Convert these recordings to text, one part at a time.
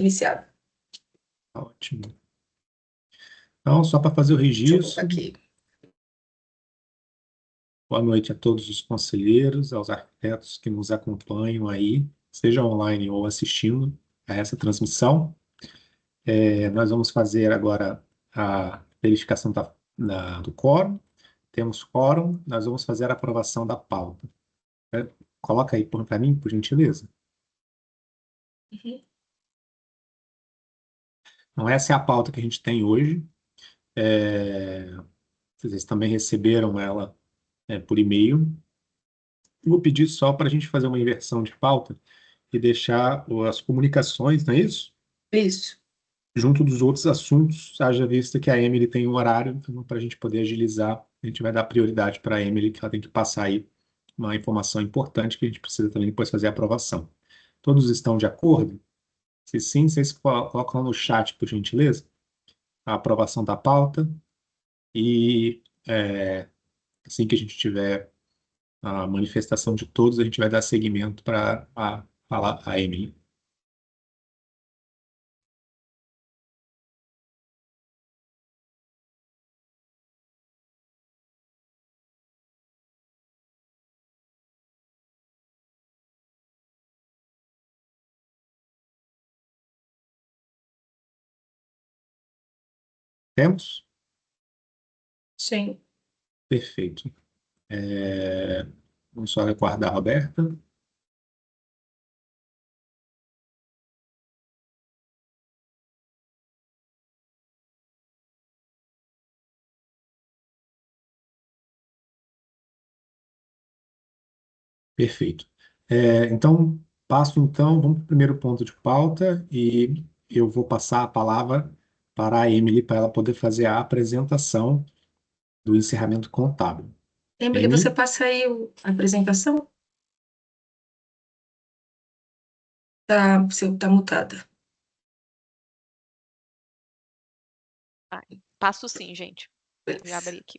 iniciado. Ótimo. Então, só para fazer o Deixa eu voltar registro, aqui. boa noite a todos os conselheiros, aos arquitetos que nos acompanham aí, seja online ou assistindo a essa transmissão. Nós vamos fazer agora a verificação do quórum. Temos quórum, nós vamos fazer a aprovação da pauta. Coloca aí para mim, por gentileza. Uhum. Então, essa é a pauta que a gente tem hoje. Vocês também receberam ela, por e-mail. Vou pedir só para a gente fazer uma inversão de pauta e deixar as comunicações, não é isso? Isso. Junto dos outros assuntos, haja vista que a Emily tem um horário, então, para a gente poder agilizar, a gente vai dar prioridade para a Emily, que ela tem que passar aí uma informação importante que a gente precisa também depois fazer a aprovação. Todos estão de acordo? Se sim, vocês colocam no chat, por gentileza, a aprovação da pauta e assim que a gente tiver a manifestação de todos, a gente vai dar seguimento para falar a Emily. Temos? Sim. Perfeito. Vamos só aguardar a Roberta. Perfeito. Então, vamos para o primeiro ponto de pauta e eu vou passar a palavra para a Emily para ela poder fazer a apresentação do encerramento contábil. Emily, você Emily? passa aí a apresentação? Tá mutada. Ah, passo sim, gente. Já Beleza. abri aqui.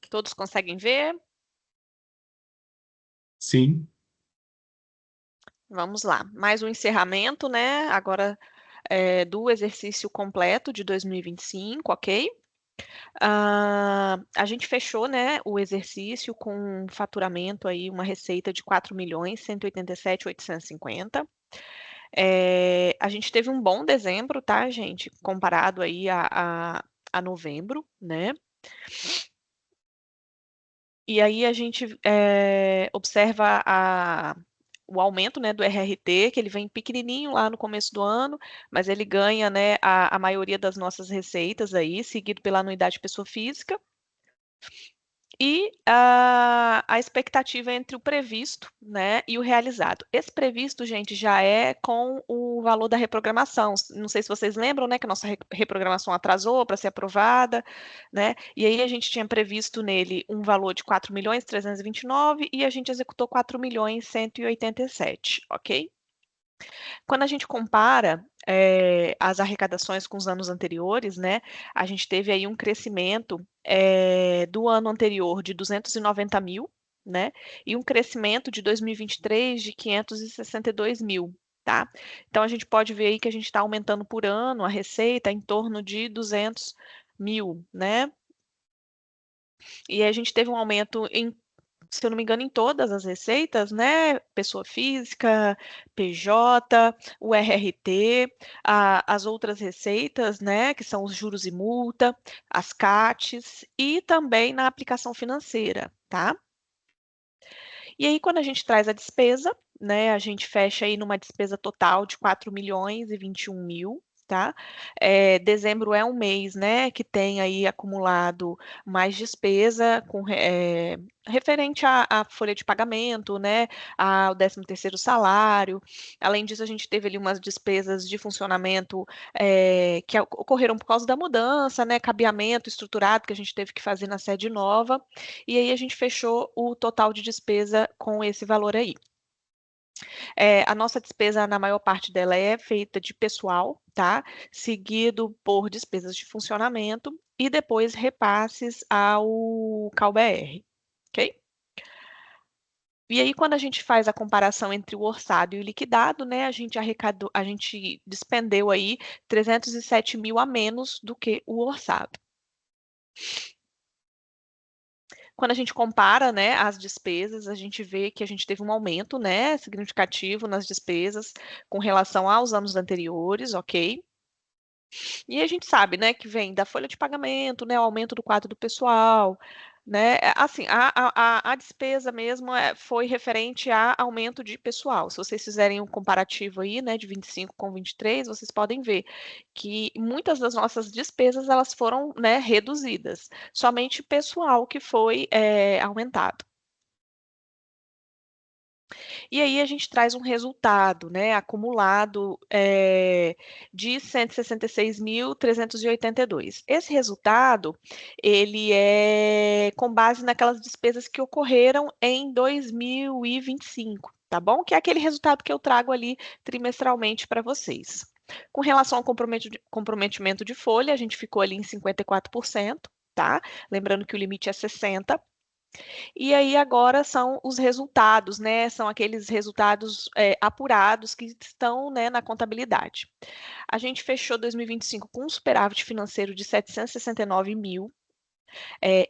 Todos conseguem ver? Sim. Vamos lá. Mais um encerramento, né? Agora do exercício completo de 2025, ok? A gente fechou, né, o exercício com um faturamento aí, uma receita de 4.187.850. A gente teve um bom dezembro, tá, gente? Comparado aí a novembro, né? E aí a gente observa o aumento, né, do RRT, que ele vem pequenininho lá no começo do ano, mas ele ganha, né, a maioria das nossas receitas aí, seguido pela anuidade pessoa física. E a expectativa entre o previsto, né, e o realizado. Esse previsto, gente, já é com o valor da reprogramação. Não sei se vocês lembram, né, que a nossa reprogramação atrasou para ser aprovada, né? E aí a gente tinha previsto nele um valor de 4.329 e a gente executou 4.187, ok? Quando a gente compara as arrecadações com os anos anteriores, né, a gente teve aí um crescimento do ano anterior de 290 mil, né, e um crescimento de 2023 de 562 mil, tá? Então a gente pode ver aí que a gente está aumentando por ano a receita em torno de 200 mil, né? E a gente teve um aumento se eu não me engano, em todas as receitas, né? Pessoa física, PJ, o RRT, as outras receitas, né? Que são os juros e multa, as CATs e também na aplicação financeira, tá? E aí, quando a gente traz a despesa, né? A gente fecha aí numa despesa total de 4.021.000, tá? Dezembro é um mês, né, que tem aí acumulado mais despesa referente à folha de pagamento, né, ao 13º salário. Além disso, a gente teve ali umas despesas de funcionamento que ocorreram por causa da mudança, né, cabeamento estruturado que a gente teve que fazer na sede nova, e aí a gente fechou o total de despesa com esse valor aí. A nossa despesa, na maior parte dela, é feita de pessoal, tá? Seguido por despesas de funcionamento e depois repasses ao CalBR, ok? E aí, quando a gente faz a comparação entre o orçado e o liquidado, né, a gente despendeu aí 307 mil a menos do que o orçado. Quando a gente compara, né, as despesas, a gente vê que a gente teve um aumento, né, significativo nas despesas com relação aos anos anteriores, ok? E a gente sabe, né, que vem da folha de pagamento, né, o aumento do quadro do pessoal, né, assim, a despesa mesmo foi referente a aumento de pessoal. Se vocês fizerem um comparativo aí, né, de 25 com 23, vocês podem ver que muitas das nossas despesas, elas foram, né, reduzidas. Somente pessoal que foi aumentado. E aí a gente traz um resultado, né, acumulado de 166.382. Esse resultado, ele é com base naquelas despesas que ocorreram em 2025, tá bom? Que é aquele resultado que eu trago ali trimestralmente para vocês. Com relação ao comprometimento de folha, a gente ficou ali em 54%, tá? Lembrando que o limite é 60%. E aí agora são os resultados, né? São aqueles resultados apurados que estão, né, na contabilidade. A gente fechou 2025 com um superávit financeiro de 769 mil.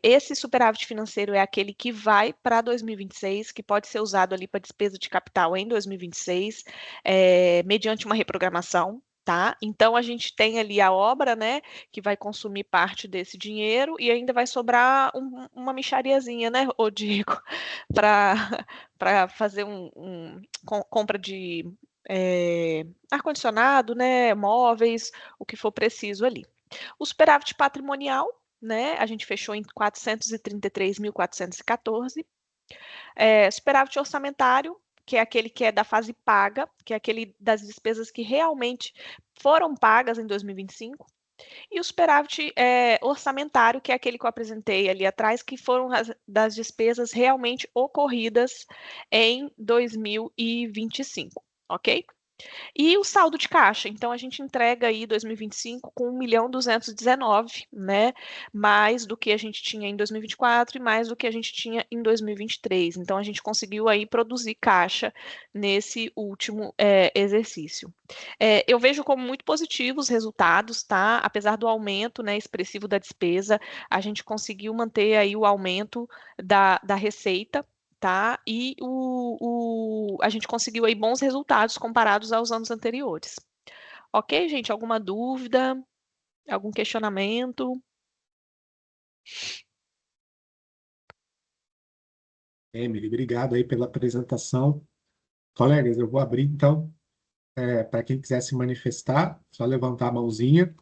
Esse superávit financeiro é aquele que vai para 2026, que pode ser usado ali para despesa de capital em 2026, mediante uma reprogramação. Tá? Então, a gente tem ali a obra, né, que vai consumir parte desse dinheiro e ainda vai sobrar uma mixariazinha, né, ô Diego, para fazer compra de ar-condicionado, né, móveis, o que for preciso ali. O superávit patrimonial, né, a gente fechou em 433.414. Superávit orçamentário, que é aquele que é da fase paga, que é aquele das despesas que realmente foram pagas em 2025. E o superávit orçamentário, que é aquele que eu apresentei ali atrás, que foram das despesas realmente ocorridas em 2025, ok? E o saldo de caixa, então a gente entrega aí 2025 com 1.219, né? Mais do que a gente tinha em 2024 e mais do que a gente tinha em 2023. Então a gente conseguiu aí produzir caixa nesse último exercício. Eu vejo como muito positivos os resultados, tá? Apesar do aumento, né, expressivo da despesa, a gente conseguiu manter aí o aumento da receita, tá? E a gente conseguiu aí bons resultados comparados aos anos anteriores. Ok, gente? Alguma dúvida? Algum questionamento? Emily, obrigado aí pela apresentação. Colegas, eu vou abrir então, para quem quiser se manifestar, só levantar a mãozinha,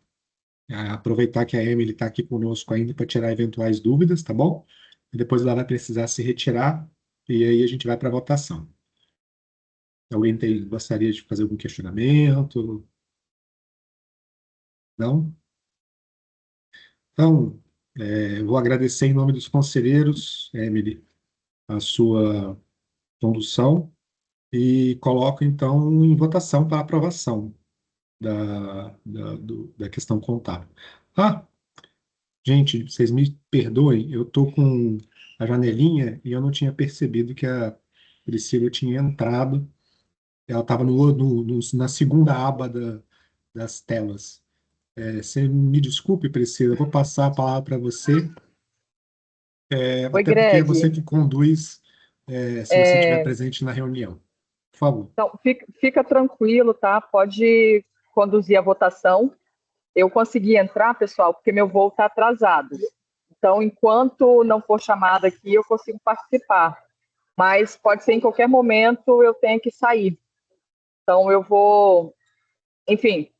aproveitar que a Emily está aqui conosco ainda para tirar eventuais dúvidas, tá bom? E depois ela vai precisar se retirar e aí a gente vai para a votação. Alguém gostaria de fazer algum questionamento? Não? Então, eu vou agradecer em nome dos conselheiros, Emily, a sua condução e coloco então em votação para aprovação da questão contábil. Ah, gente, vocês me perdoem, eu estou com a janelinha e eu não tinha percebido que a Priscila tinha entrado. Ela estava na segunda aba das telas. Você me desculpe, Priscila, eu vou passar a palavra para você, Oi, até porque é Greg. você que conduz, se você estiver presente na reunião. Por favor. Então, fica tranquilo, tá? Pode conduzir a votação. Eu consegui entrar, pessoal, porque meu voo está atrasado. Então, enquanto não for chamada aqui, eu consigo participar. Mas pode ser em qualquer momento eu tenho que sair. Então, eu vou, enfim,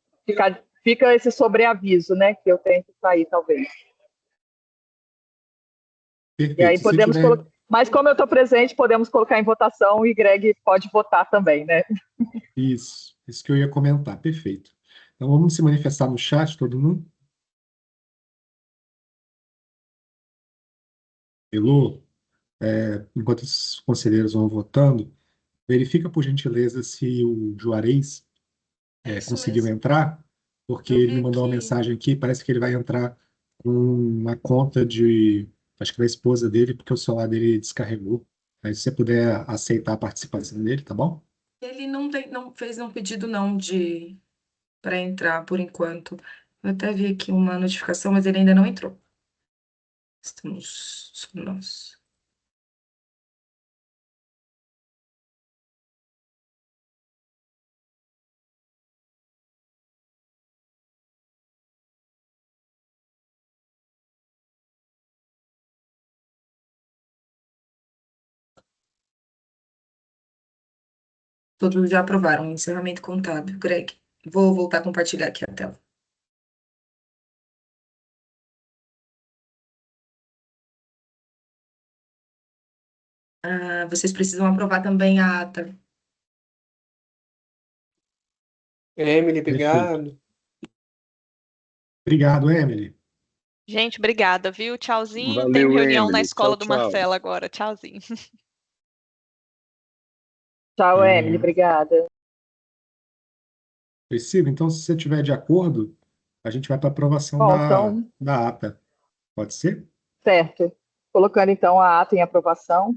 fica esse sobreaviso, né? Que eu tenho que sair, talvez. E aí Perfeito. Se você podemos tiver, colocar. Mas como eu estou presente, podemos colocar em votação e Greg pode votar também, né? isso que eu ia comentar. Perfeito. Então vamos se manifestar no chat, todo mundo. Elô, enquanto os conselheiros vão votando, verifica por gentileza se o Juarez Isso conseguiu mesmo. entrar, porque Eu ele vi me mandou uma aqui. mensagem aqui, parece que ele vai entrar com uma conta acho que da esposa dele, porque o celular dele descarregou. Aí se você puder aceitar a participação dele, tá bom? Ele não fez um pedido não de para entrar por enquanto. Eu até vi aqui uma notificação, mas ele ainda não entrou. Estamos só nós. Todos já aprovaram o encerramento contábil. Greg, vou voltar a compartilhar aqui a tela. Vocês precisam aprovar também a ata. Emily, Perfeito. obrigado. Obrigado, Emily. Gente, obrigada, viu? Tchauzinho. Tenho Valeu, reunião na Emily. escola Tchau, do tchau. Marcelo agora. Tchauzinho. Tchau, É, Emily. Obrigada. Priscila, então, se você estiver de acordo, a gente vai para a aprovação Bom, então, da ata. Pode ser? certo. Colocando, então, a ata em aprovação.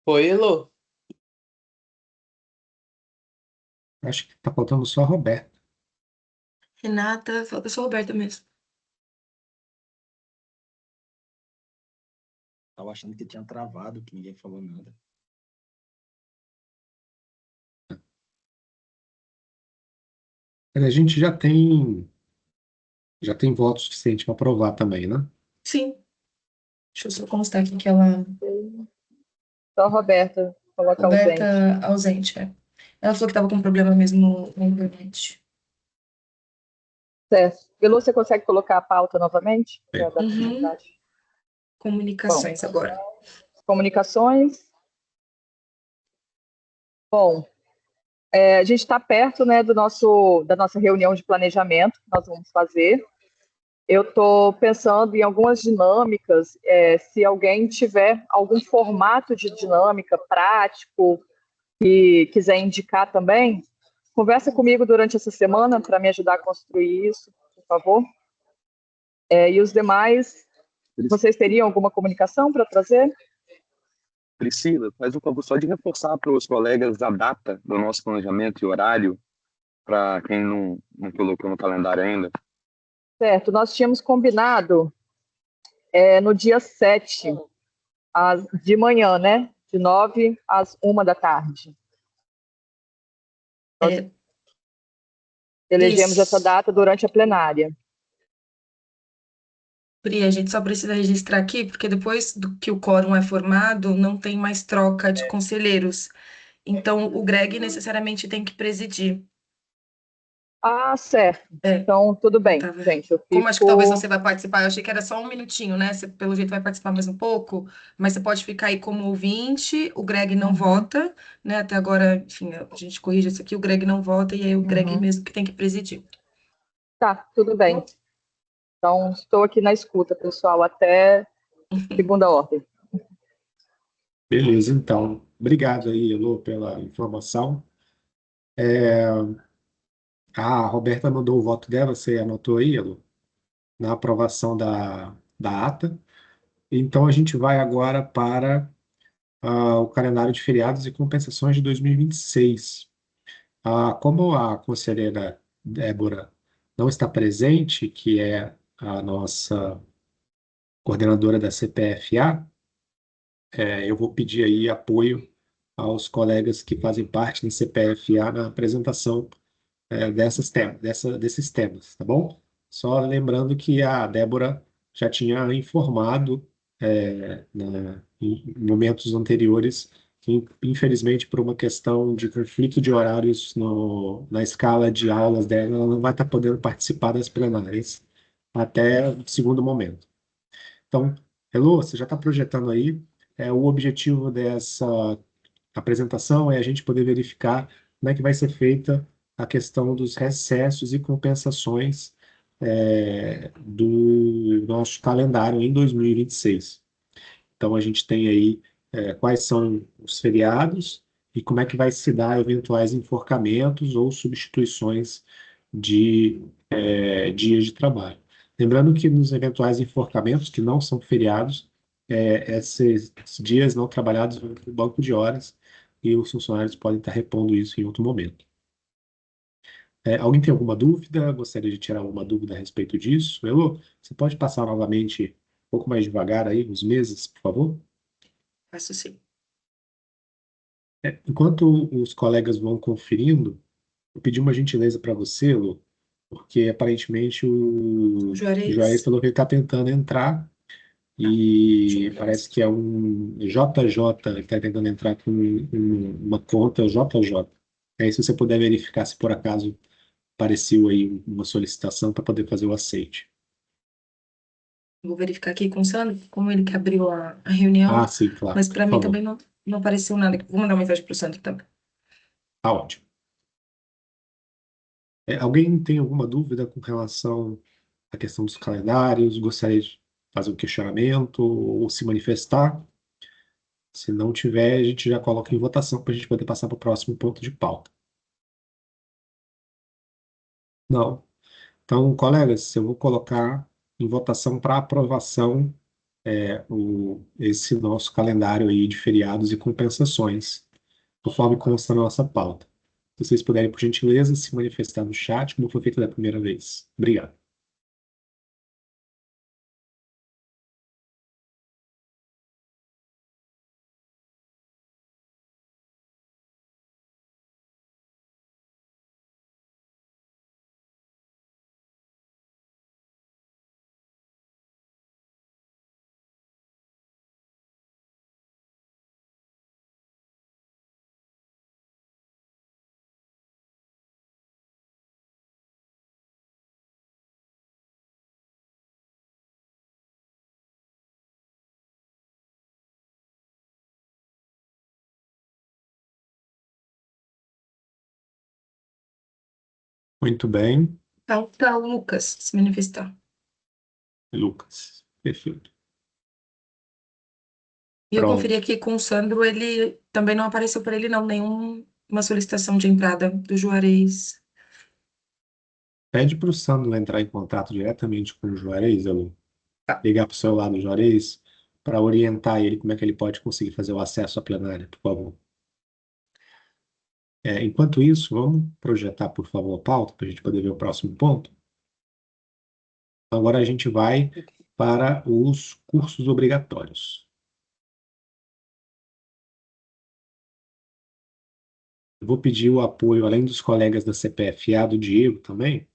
Oi, Elô. Acho que está faltando só a Roberta. Renata, falta só a Roberta mesmo. Tava achando que tinha travado, que ninguém falou nada. A gente já tem voto suficiente para aprovar também, né? Sim. Deixa eu só constar aqui que ela. Só a Roberta coloca ausente. Roberta ausente, é. Ela falou que estava com problema mesmo na internet. Certo. Elô, você consegue colocar a pauta novamente? Para dar Uhum. continuidade. Comunicações agora. Comunicações. Bom, a gente está perto, né, da nossa reunião de planejamento que nós vamos fazer. Eu estou pensando em algumas dinâmicas, se alguém tiver algum formato de dinâmica prático e quiser indicar também, conversa comigo durante essa semana para me ajudar a construir isso, por favor. E os demais, vocês teriam alguma comunicação para trazer? Priscila, faz um favor só de reforçar para os colegas a data do nosso planejamento e horário, para quem não colocou no calendário ainda. Certo, nós tínhamos combinado no dia 7, de manhã, né? De 9 às 1 da tarde. Nós elegemos essa data durante a plenária. Pri, a gente só precisa registrar aqui, porque depois que o quórum é formado, não tem mais troca de conselheiros. Então, o Greg necessariamente tem que presidir. Ah, certo. É, Então, tudo bem, tava... gente. Eu Como acho que talvez fico. você vai participar, eu achei que era só um minutinho, né? Você, pelo jeito, vai participar mais um pouco, mas você pode ficar aí como ouvinte, o Greg não vota, né? Até agora, enfim, a gente corrige isso aqui, o Greg não vota, e aí o Greg mesmo que tem que presidir. Tá, tudo bem. Então, estou aqui na escuta, pessoal, até segunda ordem. Beleza, então. Obrigado aí, Elô, pela informação. A Roberta mandou o voto dela, você anotou aí, Elô, na aprovação da ata. Então, a gente vai agora para o calendário de feriados e compensações de 2026. Como a conselheira Débora não está presente, que é a nossa coordenadora da CPFA, eu vou pedir aí apoio aos colegas que fazem parte da CPFA na apresentação desses temas, tá bom? Só lembrando que a Débora já tinha informado em momentos anteriores que, infelizmente, por uma questão de conflito de horários na escala de aulas dela, ela não vai estar podendo participar das plenárias até o segundo momento. Então, Elô, você já está projetando aí. O objetivo dessa apresentação é a gente poder verificar como é que vai ser feita a questão dos recessos e compensações do nosso calendário em 2026. Então, a gente tem aí quais são os feriados e como é que vai se dar eventuais enforcamentos ou substituições de dias de trabalho. Lembrando que nos eventuais enforcamentos, que não são feriados, esses dias não trabalhados vão para o banco de horas e os funcionários podem estar repondo isso em outro momento. Alguém tem alguma dúvida? Gostaria de tirar alguma dúvida a respeito disso? Elô, você pode passar novamente um pouco mais devagar aí, os meses, por favor? Faço sim. Enquanto os colegas vão conferindo, eu pedi uma gentileza para você, Lu, porque aparentemente o Juarez Juarez, falou que ele está tentando entrar e parece que é um JJ, ele está tentando entrar com uma conta JJ. Aí, se você puder verificar se por acaso apareceu aí uma solicitação para poder fazer o aceite. vou verificar aqui com o Sandro, como ele que abriu a reunião, Ah, sim, claro, mas para por mim favor. também não apareceu nada. Vou mandar uma mensagem para o Sandro também. Tá ótimo. Alguém tem alguma dúvida com relação à questão dos calendários? Gostaria de fazer um questionamento ou se manifestar? Se não tiver, a gente já coloca em votação para a gente poder passar para o próximo ponto de pauta. Não. Então, colegas, eu vou colocar em votação para aprovação esse nosso calendário aí de feriados e compensações, conforme consta na nossa pauta. Se vocês puderem, por gentileza, se manifestar no chat, como foi feito da primeira vez. Obrigado. Muito bem, Falta o Lucas se manifestar. Lucas. Perfeito. E eu conferi Pronto. aqui com o Sandro, ele também não apareceu para ele não nenhuma solicitação de entrada do Juarez. Pede para o Sandro entrar em contato diretamente com o Juarez, Elô. Tá. Ligar para o celular do Juarez para orientar ele como é que ele pode conseguir fazer o acesso à plenária, por favor. Enquanto isso, vamos projetar, por favor, a pauta para a gente poder ver o próximo ponto. Agora a gente vai para os cursos obrigatórios. Eu vou pedir o apoio, além dos colegas da CPFA, do Diego também,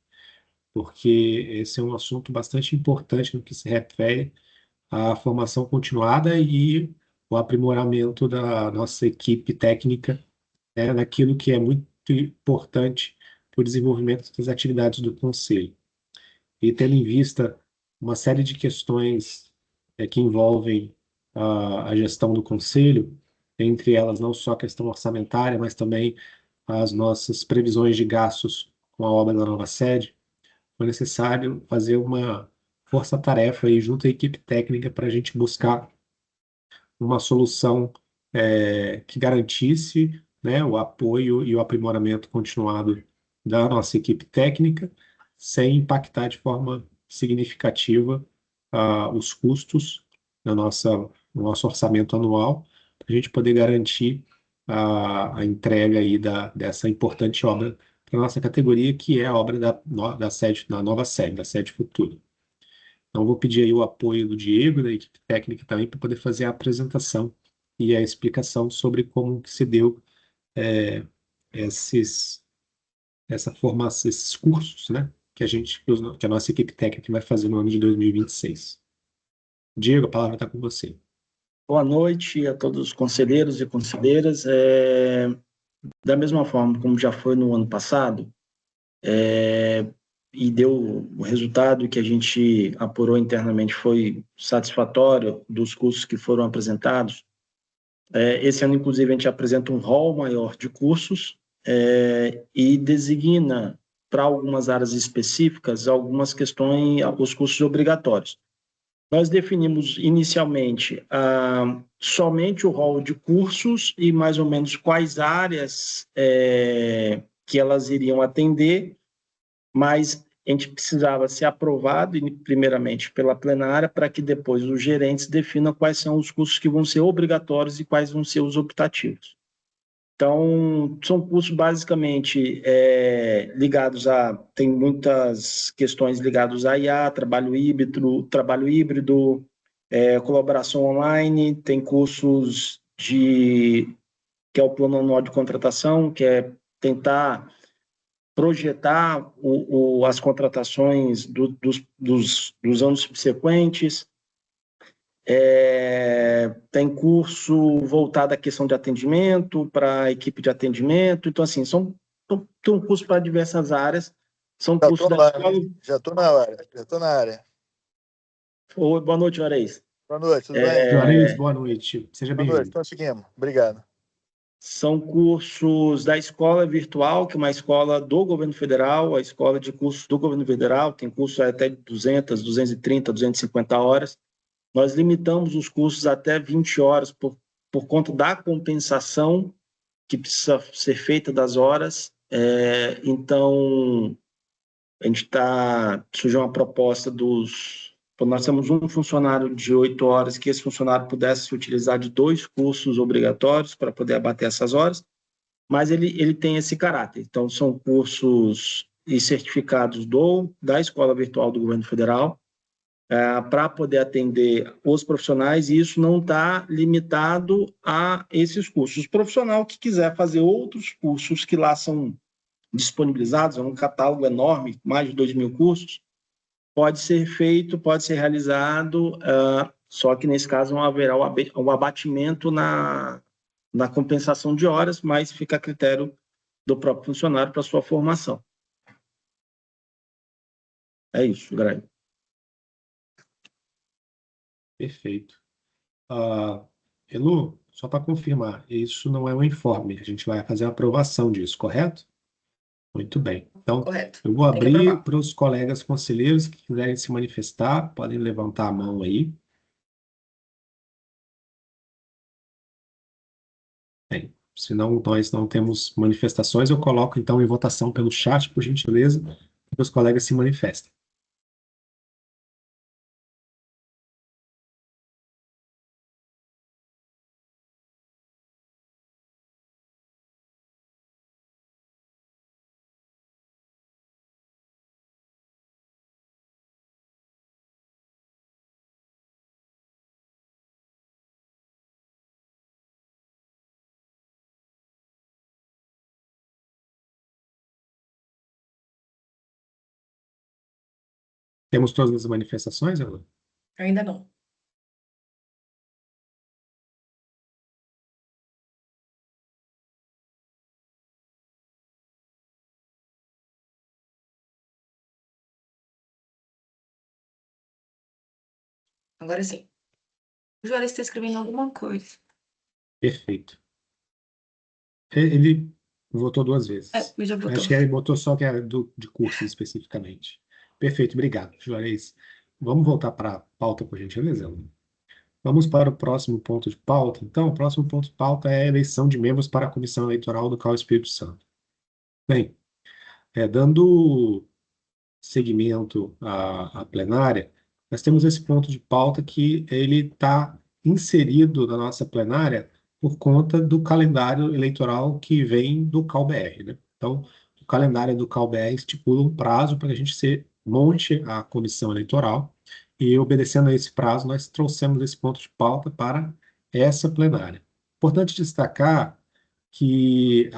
porque esse é um assunto bastante importante no que se refere à formação continuada e o aprimoramento da nossa equipe técnica né, naquilo que é muito importante para o desenvolvimento das atividades do Conselho. E tendo em vista uma série de questões que envolvem a gestão do Conselho, entre elas não só a questão orçamentária, mas também as nossas previsões de gastos com a obra da nova sede, foi necessário fazer uma força-tarefa aí junto à equipe técnica para a gente buscar uma solução que garantisse, né, o apoio e o aprimoramento continuado da nossa equipe técnica, sem impactar de forma significativa os custos no nosso orçamento anual, para a gente poder garantir a entrega aí dessa importante obra para a nossa categoria, que é a obra da sede, da nova sede, da sede futura. Então, vou pedir aí o apoio do Diego, da equipe técnica também, para poder fazer a apresentação e a explicação sobre como que se deu é, essa formação, esses cursos, né, que a nossa equipe técnica vai fazer no ano de 2026. Diego, a palavra está com você. Boa noite a todos os conselheiros e conselheiras. Da mesma forma como já foi no ano passado, e deu o resultado que a gente apurou internamente foi satisfatório dos cursos que foram apresentados. Esse ano, inclusive, a gente apresenta um rol maior de cursos e designa para algumas áreas específicas algumas questões, os cursos obrigatórios. Nós definimos inicialmente somente o rol de cursos e mais ou menos quais áreas que elas iriam atender, mas a gente precisava ser aprovado primeiramente pela plenária para que depois os gerentes definam quais são os cursos que vão ser obrigatórios e quais vão ser os optativos. Então, são cursos basicamente ligados tem muitas questões ligadas a IA, trabalho híbrido, colaboração online, tem cursos que é o plano anual de contratação, que é tentar projetar as contratações dos anos subsequentes. Tem curso voltado à questão de atendimento, para a equipe de atendimento. Então, assim, tem um curso para diversas áreas. São cursos da escola. Já estou na área. Oi, boa noite, Juarez. Boa noite, tudo bem? Juarez, boa noite. Seja Boa noite, bem-vindo. então seguimos. Obrigado. São cursos da Escola Virtual, que é uma escola do governo federal, a escola de cursos do governo federal, tem curso até de 200, 230, 250 horas. Nós limitamos os cursos até 20 horas por conta da compensação que precisa ser feita das horas. Então, a gente surgiu uma proposta nós temos um funcionário de 8 horas, que esse funcionário pudesse se utilizar de 2 cursos obrigatórios para poder abater essas horas, mas ele tem esse caráter. Então, são cursos e certificados da Escola Virtual do Governo Federal, para poder atender os profissionais, e isso não está limitado a esses cursos. O profissional que quiser fazer outros cursos que lá são disponibilizados, é um catálogo enorme, mais de 2.000 cursos, pode ser feito, pode ser realizado, só que nesse caso não haverá um abatimento na compensação de horas, mas fica a critério do próprio funcionário para sua formação. É isso, Greg. Perfeito. Elu, só para confirmar, isso não é um informe, a gente vai fazer a aprovação disso, correto? Muito bem. Então, Correto. eu vou Tem que abrir aprovar. para os colegas conselheiros que quiserem se manifestar, podem levantar a mão aí. Bem, se não, nós não temos manifestações, eu coloco então em votação pelo chat, por gentileza, para os colegas se manifestem. Temos todas as manifestações, Elu? Ainda não. Agora sim. O Juarez está escrevendo alguma coisa. Perfeito. Ele votou 2 vezes. Ele já votou. Acho que ele botou só que era de curso especificamente. Perfeito, obrigado, Juarez. Vamos voltar para a pauta, por gentileza. Vamos para o próximo ponto de pauta. Então, o próximo ponto de pauta é a eleição de membros para a Comissão Eleitoral do CAU Espírito Santo. Bem, dando seguimento à plenária, nós temos esse ponto de pauta que ele está inserido na nossa plenária por conta do calendário eleitoral que vem do CAU-BR, né? Então, o calendário do CAU-BR estipula um prazo para que a gente monte a comissão eleitoral e, obedecendo a esse prazo, nós trouxemos esse ponto de pauta para essa plenária. Importante destacar que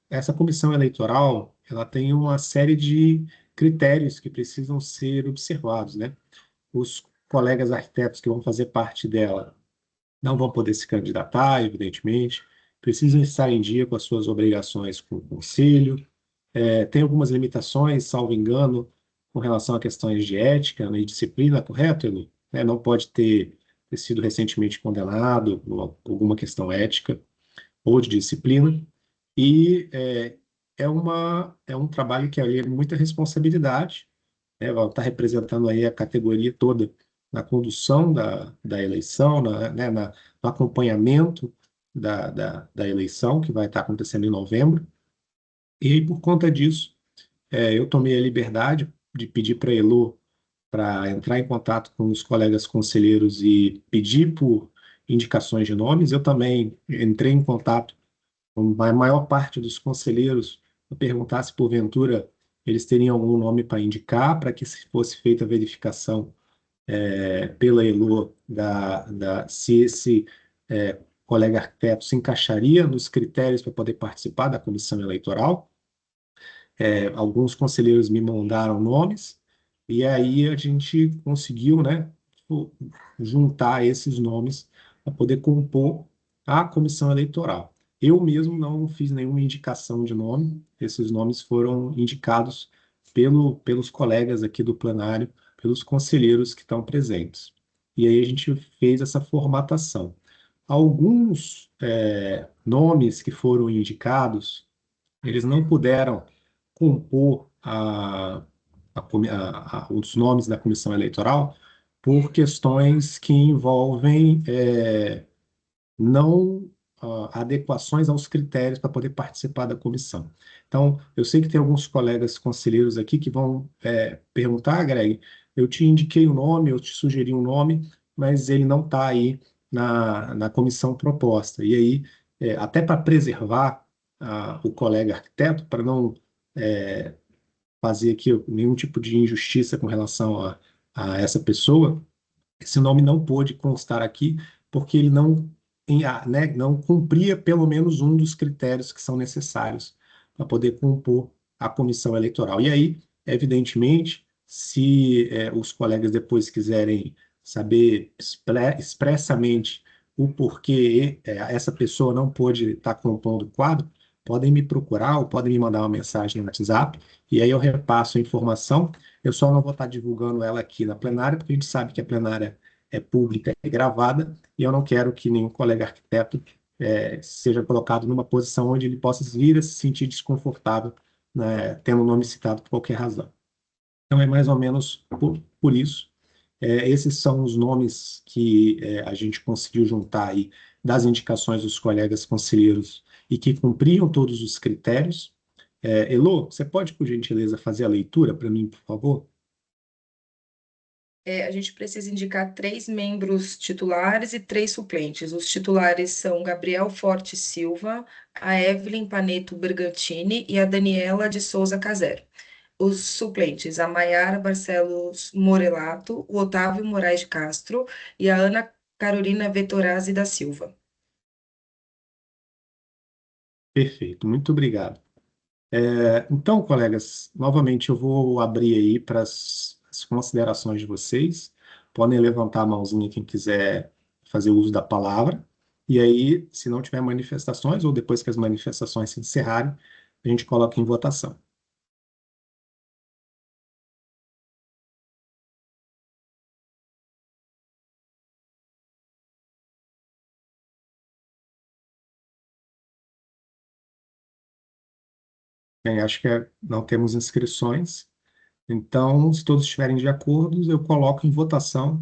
essa comissão eleitoral ela tem uma série de critérios que precisam ser observados, né? Os colegas arquitetos que vão fazer parte dela não vão poder se candidatar, evidentemente, precisam estar em dia com as suas obrigações com o conselho. Tem algumas limitações, salvo engano, com relação a questões de ética, né, e disciplina, correto, Elu? Não pode ter sido recentemente condenado por alguma questão ética ou de disciplina. E é um trabalho que é muita responsabilidade, né? Vai estar representando aí a categoria toda na condução da eleição, no acompanhamento da eleição, que vai estar acontecendo em novembro. E por conta disso, eu tomei a liberdade de pedir para a Elo para entrar em contato com os colegas conselheiros e pedir por indicações de nomes. Eu também entrei em contato com a maior parte dos conselheiros, para perguntar se porventura eles teriam algum nome para indicar, para que se fosse feita a verificação pela Elo se esse colega arquiteto se encaixaria nos critérios para poder participar da comissão eleitoral. Alguns conselheiros me mandaram nomes, e aí a gente conseguiu, né, juntar esses nomes para poder compor a comissão eleitoral. Eu mesmo não fiz nenhuma indicação de nome, esses nomes foram indicados pelos colegas aqui do plenário, pelos conselheiros que estão presentes. E aí a gente fez essa formatação. Alguns nomes que foram indicados, eles não puderam compor os nomes da comissão eleitoral por questões que envolvem não adequações aos critérios para poder participar da comissão. Então, eu sei que tem alguns colegas conselheiros aqui que vão perguntar, Greg, eu te indiquei o nome, eu te sugeri um nome, mas ele não está aí na comissão proposta. E aí, até para preservar o colega arquiteto, para não fazer aqui nenhum tipo de injustiça com relação a essa pessoa, esse nome não pôde constar aqui porque ele não cumpria pelo menos um dos critérios que são necessários para poder compor a comissão eleitoral. E aí, evidentemente, se os colegas depois quiserem saber expressamente o porquê essa pessoa não pôde estar compondo o quadro, podem me procurar ou podem me mandar uma mensagem no WhatsApp, e aí eu repasso a informação. Eu só não vou estar divulgando ela aqui na plenária, porque a gente sabe que a plenária é pública e gravada, e eu não quero que nenhum colega arquiteto seja colocado numa posição onde ele possa vir a se sentir desconfortável, né, tendo o nome citado por qualquer razão. Então, é mais ou menos por isso. Esses são os nomes que a gente conseguiu juntar aí das indicações dos colegas conselheiros e que cumpriam todos os critérios. Elo, você pode, por gentileza, fazer a leitura para mim, por favor? A gente precisa indicar 3 membros titulares e 3 suplentes. Os titulares são Gabriel Forte Silva, a Evelyn Paneto Bergantini e a Daniela de Souza Casero. Os suplentes, a Maiara Barcelos Morelato, o Otávio Moraes de Castro e a Ana Carolina Vettorazzi da Silva. Perfeito, muito obrigado. Então, colegas, novamente eu vou abrir aí para as considerações de vocês. Podem levantar a mãozinha quem quiser fazer uso da palavra. E aí, se não tiver manifestações, ou depois que as manifestações se encerrarem, a gente coloca em votação. Bem, acho que não temos inscrições. Então, se todos estiverem de acordo, eu coloco em votação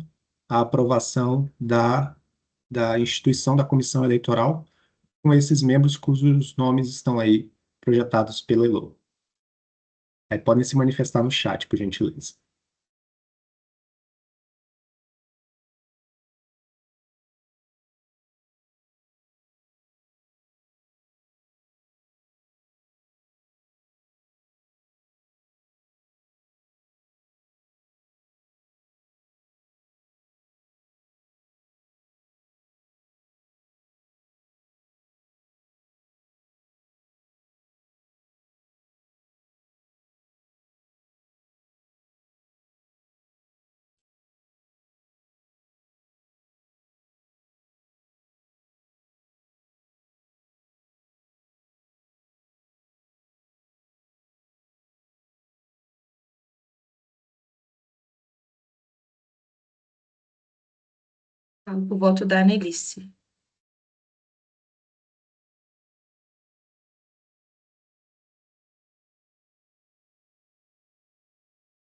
a aprovação da instituição da comissão eleitoral com esses membros cujos nomes estão aí projetados pela Elo. Aí podem se manifestar no chat, por gentileza. O voto da Anelice.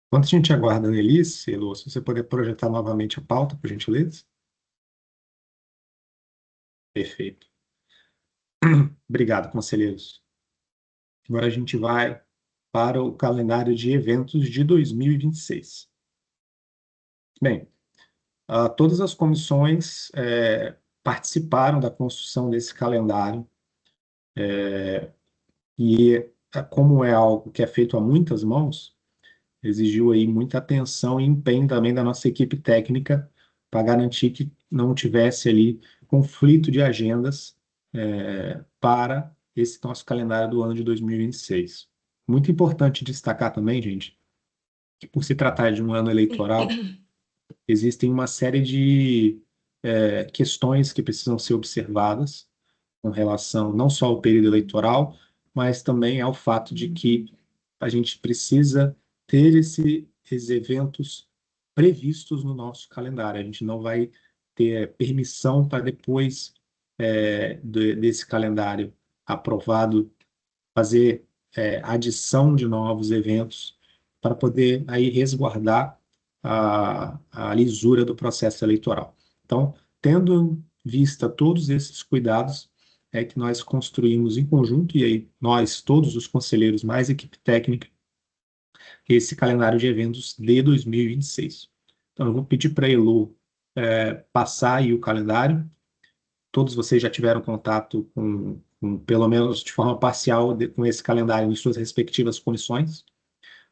Enquanto a gente aguarda a Annelise, Elô, se você puder projetar novamente a pauta, por gentileza. Perfeito. Obrigado, conselheiros. Agora a gente vai para o calendário de eventos de 2026. Bem, todas as comissões participaram da construção desse calendário e, como é algo que é feito a muitas mãos, exigiu aí muita atenção e empenho também da nossa equipe técnica para garantir que não tivesse ali conflito de agendas para esse nosso calendário do ano de 2026. Muito importante destacar também, gente, que por se tratar de um ano eleitoral, existem uma série de questões que precisam ser observadas com relação não só ao período eleitoral, mas também ao fato de que a gente precisa ter esses eventos previstos no nosso calendário. A gente não vai ter permissão para depois desse calendário aprovado fazer adição de novos eventos para poder aí resguardar a lisura do processo eleitoral. Então, tendo em vista todos esses cuidados, é que nós construímos em conjunto, e aí nós, todos os conselheiros, mais equipe técnica, esse calendário de eventos de 2026. Então, eu vou pedir para a Elo passar aí o calendário. Todos vocês já tiveram contato pelo menos de forma parcial, com esse calendário em suas respectivas comissões,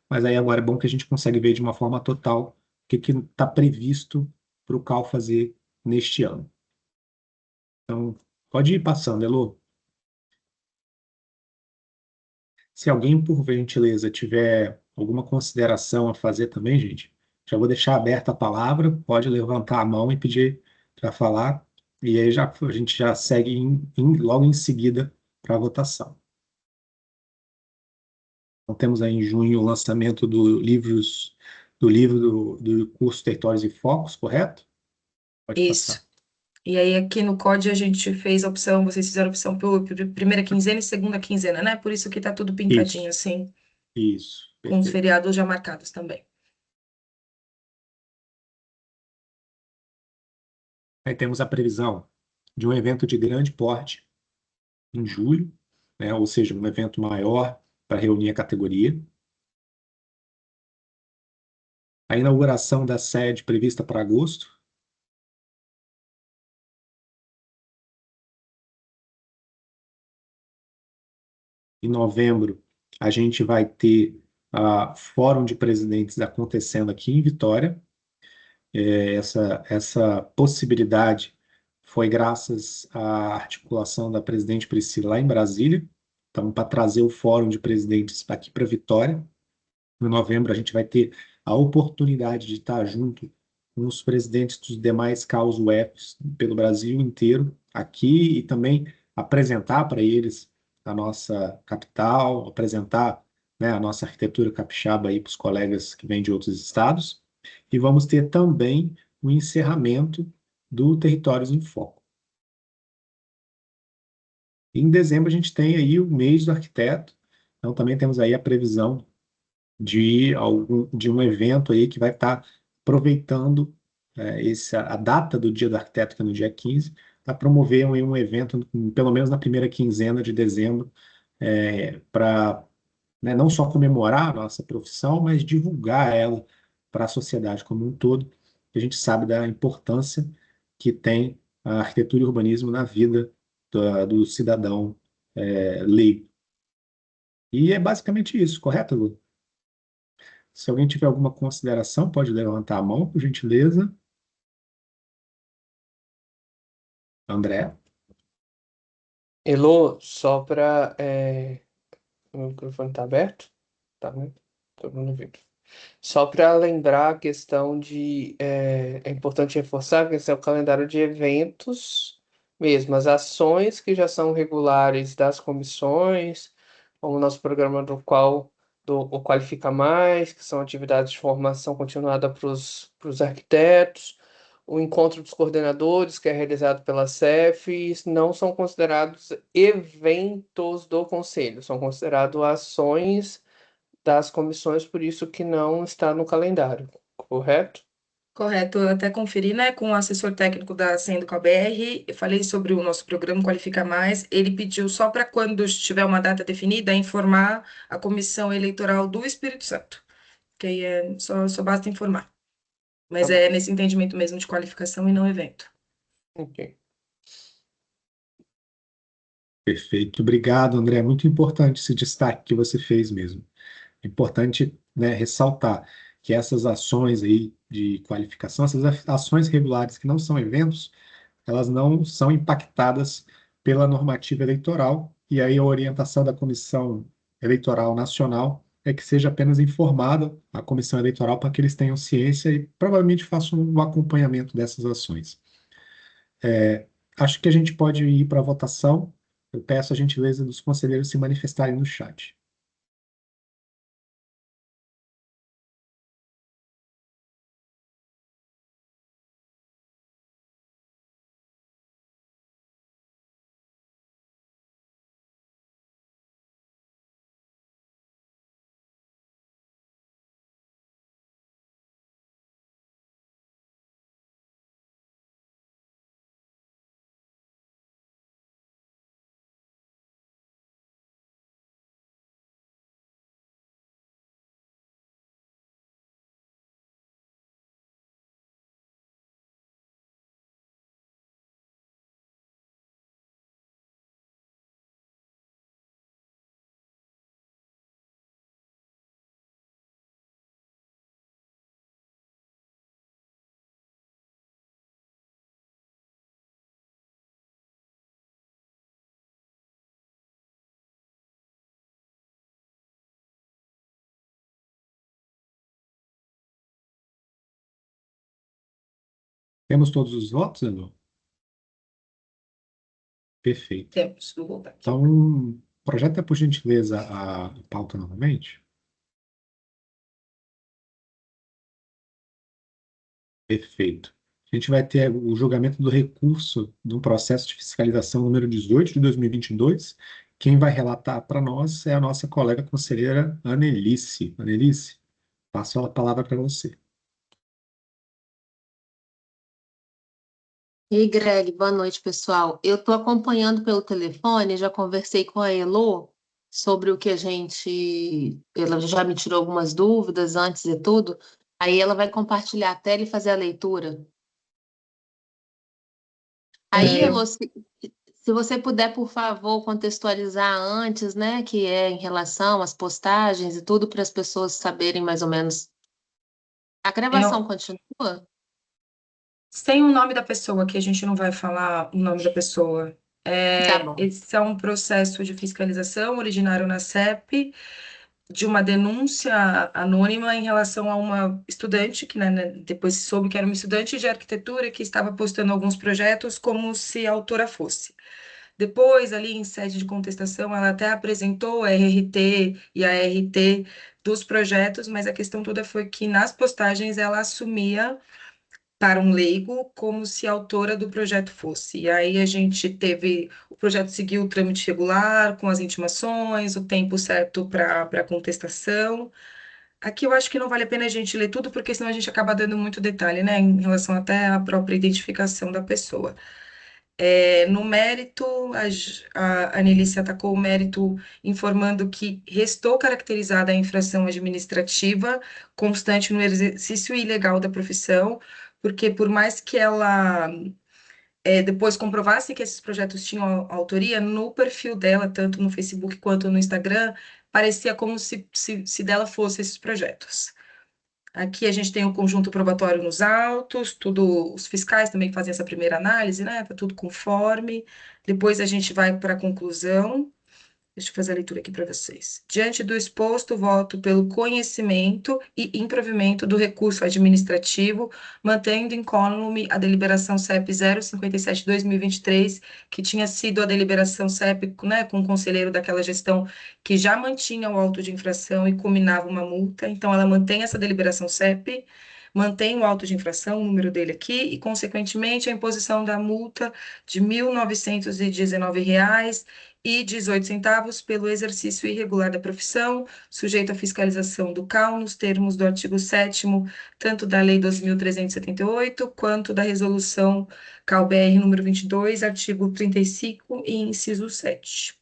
mas aí agora é bom que a gente consegue ver de uma forma total o que está previsto para o CAL fazer neste ano. Então, pode ir passando, Elo. Se alguém, por gentileza, tiver alguma consideração a fazer também, gente, já vou deixar aberta a palavra, pode levantar a mão e pedir para falar, e aí a gente já segue logo em seguida para a votação. Então, temos aí em junho o lançamento do livro do curso Territórios e Focos, correto? Pode Isso. passar. E aí, aqui no COD, a gente fez a opção, vocês fizeram a opção por primeira quinzena e segunda quinzena, né? Por isso que tá tudo pintadinho assim, Isso, com os perfeito. feriados já marcados também. Aí temos a previsão de um evento de grande porte em julho, né? Ou seja, um evento maior para reunir a categoria. A inauguração da sede prevista para agosto. Em novembro, a gente vai ter a Fórum de Presidentes acontecendo aqui em Vitória. Essa possibilidade foi graças à articulação da presidente Priscila lá em Brasília. Então, para trazer o Fórum de Presidentes aqui para Vitória. Em novembro, a gente vai ter a oportunidade de estar junto com os presidentes dos demais CAUs UFs pelo Brasil inteiro aqui e também apresentar para eles a nossa capital, apresentar, né, a nossa arquitetura capixaba aí para os colegas que vêm de outros estados. E vamos ter também o encerramento do Territórios em Foco. Em dezembro, a gente tem aí o mês do arquiteto, Então, também temos aí a previsão de um evento aí que vai estar aproveitando a data do Dia do Arquiteto, que é no dia 15, para promover um evento, pelo menos na primeira quinzena de dezembro, para não só comemorar a nossa profissão, mas divulgar ela para a sociedade como um todo. A gente sabe da importância que tem a arquitetura e o urbanismo na vida do cidadão leigo. E é basicamente isso, correto, Lu? Se alguém tiver alguma consideração, pode levantar a mão, por gentileza. André? Elô, só para. O microfone está aberto? Tá, né? Todo mundo ouvindo. Só para lembrar a questão de. É importante reforçar que esse é o calendário de eventos mesmo, as ações que já são regulares das comissões, como o nosso programa o Qualifica Mais, que são atividades de formação continuada para os arquitetos, o encontro dos coordenadores, que é realizado pela CEF, não são considerados eventos do Conselho, são considerados ações das comissões, por isso que não está no calendário, correto? Correto, eu até conferi, né, com o assessor técnico da Sendo com a BR, eu falei sobre o nosso programa Qualifica Mais, ele pediu só para quando tiver uma data definida, informar a comissão eleitoral do Espírito Santo, que aí só basta informar, mas Tá bom, é nesse entendimento mesmo de qualificação e não evento. ok. Perfeito. Obrigado, André. Muito importante esse destaque que você fez mesmo. É importante, né, ressaltar que essas ações aí de qualificação, essas ações regulares que não são eventos, elas não são impactadas pela normativa eleitoral, e aí a orientação da Comissão Eleitoral Nacional é que seja apenas informada a Comissão Eleitoral para que eles tenham ciência e provavelmente façam um acompanhamento dessas ações. Acho que a gente pode ir para a votação. Eu peço a gentileza dos conselheiros se manifestarem no chat. Temos todos os votos, Edu? Perfeito. Temos, vou voltar aqui. Então, projeta, por gentileza, a pauta novamente. Perfeito. A gente vai ter o julgamento do recurso do processo de fiscalização número 18 de 2022. Quem vai relatar para nós é a nossa colega conselheira Anelice. Anelice, passo a palavra para você. E Greg, boa noite, pessoal. Eu estou acompanhando pelo telefone, já conversei com a Elo sobre o que ela já me tirou algumas dúvidas antes e tudo. Aí ela vai compartilhar a tela e fazer a leitura. Aí, Elo, se você puder, por favor, contextualizar antes, né, que é em relação às postagens e tudo, para as pessoas saberem mais ou menos. A gravação continua? Sem o nome da pessoa, que a gente não vai falar o nome da pessoa. Tá bom. Esse é um processo de fiscalização originário na CEP, de uma denúncia anônima em relação a uma estudante, que depois se soube que era uma estudante de arquitetura que estava postando alguns projetos como se a autora fosse. Depois, ali em sede de contestação, ela até apresentou a RRT e a RT dos projetos, mas a questão toda foi que nas postagens ela assumia para um leigo, como se a autora do projeto fosse. E aí a gente teve, o projeto seguiu o trâmite regular, com as intimações, o tempo certo para contestação. Aqui eu acho que não vale a pena a gente ler tudo, porque senão a gente acaba dando muito detalhe, né, em relação até à própria identificação da pessoa. No mérito, a Anelícia atacou o mérito informando que restou caracterizada a infração administrativa constante no exercício ilegal da profissão, porque por mais que ela depois comprovasse que esses projetos tinham autoria, no perfil dela, tanto no Facebook quanto no Instagram, parecia como se dela fossem esses projetos. Aqui a gente tem o conjunto probatório nos autos, tudo, os fiscais também fazem essa primeira análise, né? Tá tudo conforme. Depois a gente vai para a conclusão. Deixa eu fazer a leitura aqui para vocês. Diante do exposto, voto pelo conhecimento e improvimento do recurso administrativo, mantendo incólume a deliberação CEP 057/2023, que tinha sido a deliberação CEP, né, com o conselheiro daquela gestão que já mantinha o auto de infração e combinava uma multa. Então, ela mantém essa deliberação CEP, mantém o auto de infração, o número dele aqui, e, consequentemente, a imposição da multa de R$ 1.919,18 pelo exercício irregular da profissão, sujeito à fiscalização do CAU, nos termos do artigo 7º, tanto da Lei 2.378, quanto da Resolução CAU-BR número 22, artigo 35 e inciso 7.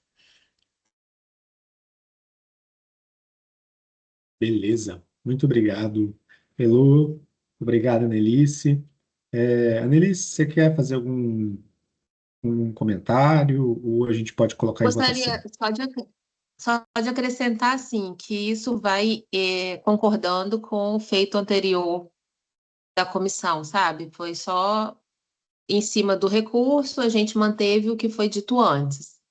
Beleza. Muito obrigado, Elô. Obrigado, Anelice. Anelice, você quer fazer algum comentário ou a gente pode colocar em votação? Gostaria só de acrescentar, assim, que isso vai concordando com o feito anterior da comissão, sabe? Foi só em cima do recurso, a gente manteve o que foi dito antes.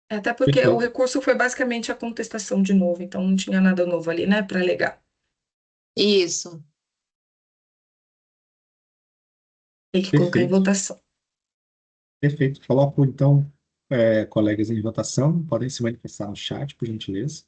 Até porque o Perfeito. recurso foi basicamente a contestação de novo, então não tinha nada novo ali, né, para alegar. Isso. Tem que colocar em Perfeito. votação. Perfeito. Coloco, então, colegas em votação. Podem se manifestar no chat, por gentileza.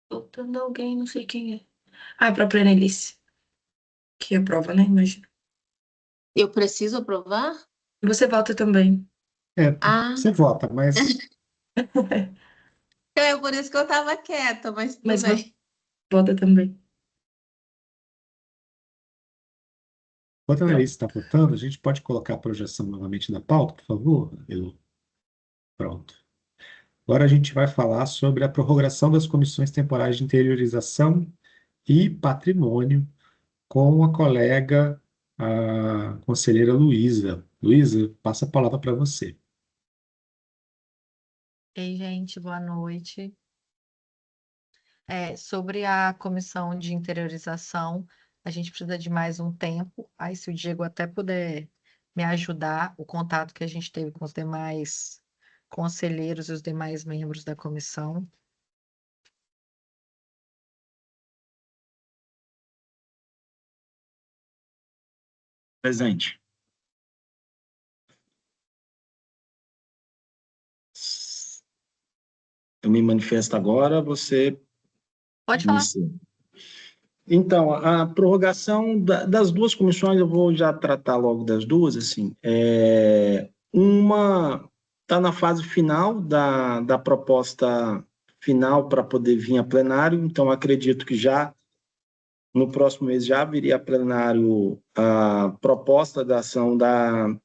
Voltando alguém, não sei quem é. Ah, a própria Anelice, que aprova, né, imagina. Eu preciso aprovar? E você vota também. Ah, Você vota, mas é por isso que eu estava quieta, mas tudo Mas bem. vota também. enquanto a Pronto. Anelice está votando, a gente pode colocar a projeção novamente da pauta, por favor, Elô? Pronto. Agora a gente vai falar sobre a prorrogação das comissões temporais de interiorização e patrimônio com a colega, a conselheira Luísa. Luísa, passa a palavra para você. Ei, gente, boa noite. Sobre a comissão de interiorização, a gente precisa de mais um tempo. Aí, se o Diego até puder me ajudar, o contato que a gente teve com os demais conselheiros e os demais membros da comissão. Presente. Eu me manifesto agora, você Pode falar. inicia. Então, a prorrogação das duas comissões, eu vou já tratar logo das duas, assim. Uma está na fase final da proposta final para poder vir a plenário, então acredito que já no próximo mês já viria a plenário a proposta da ação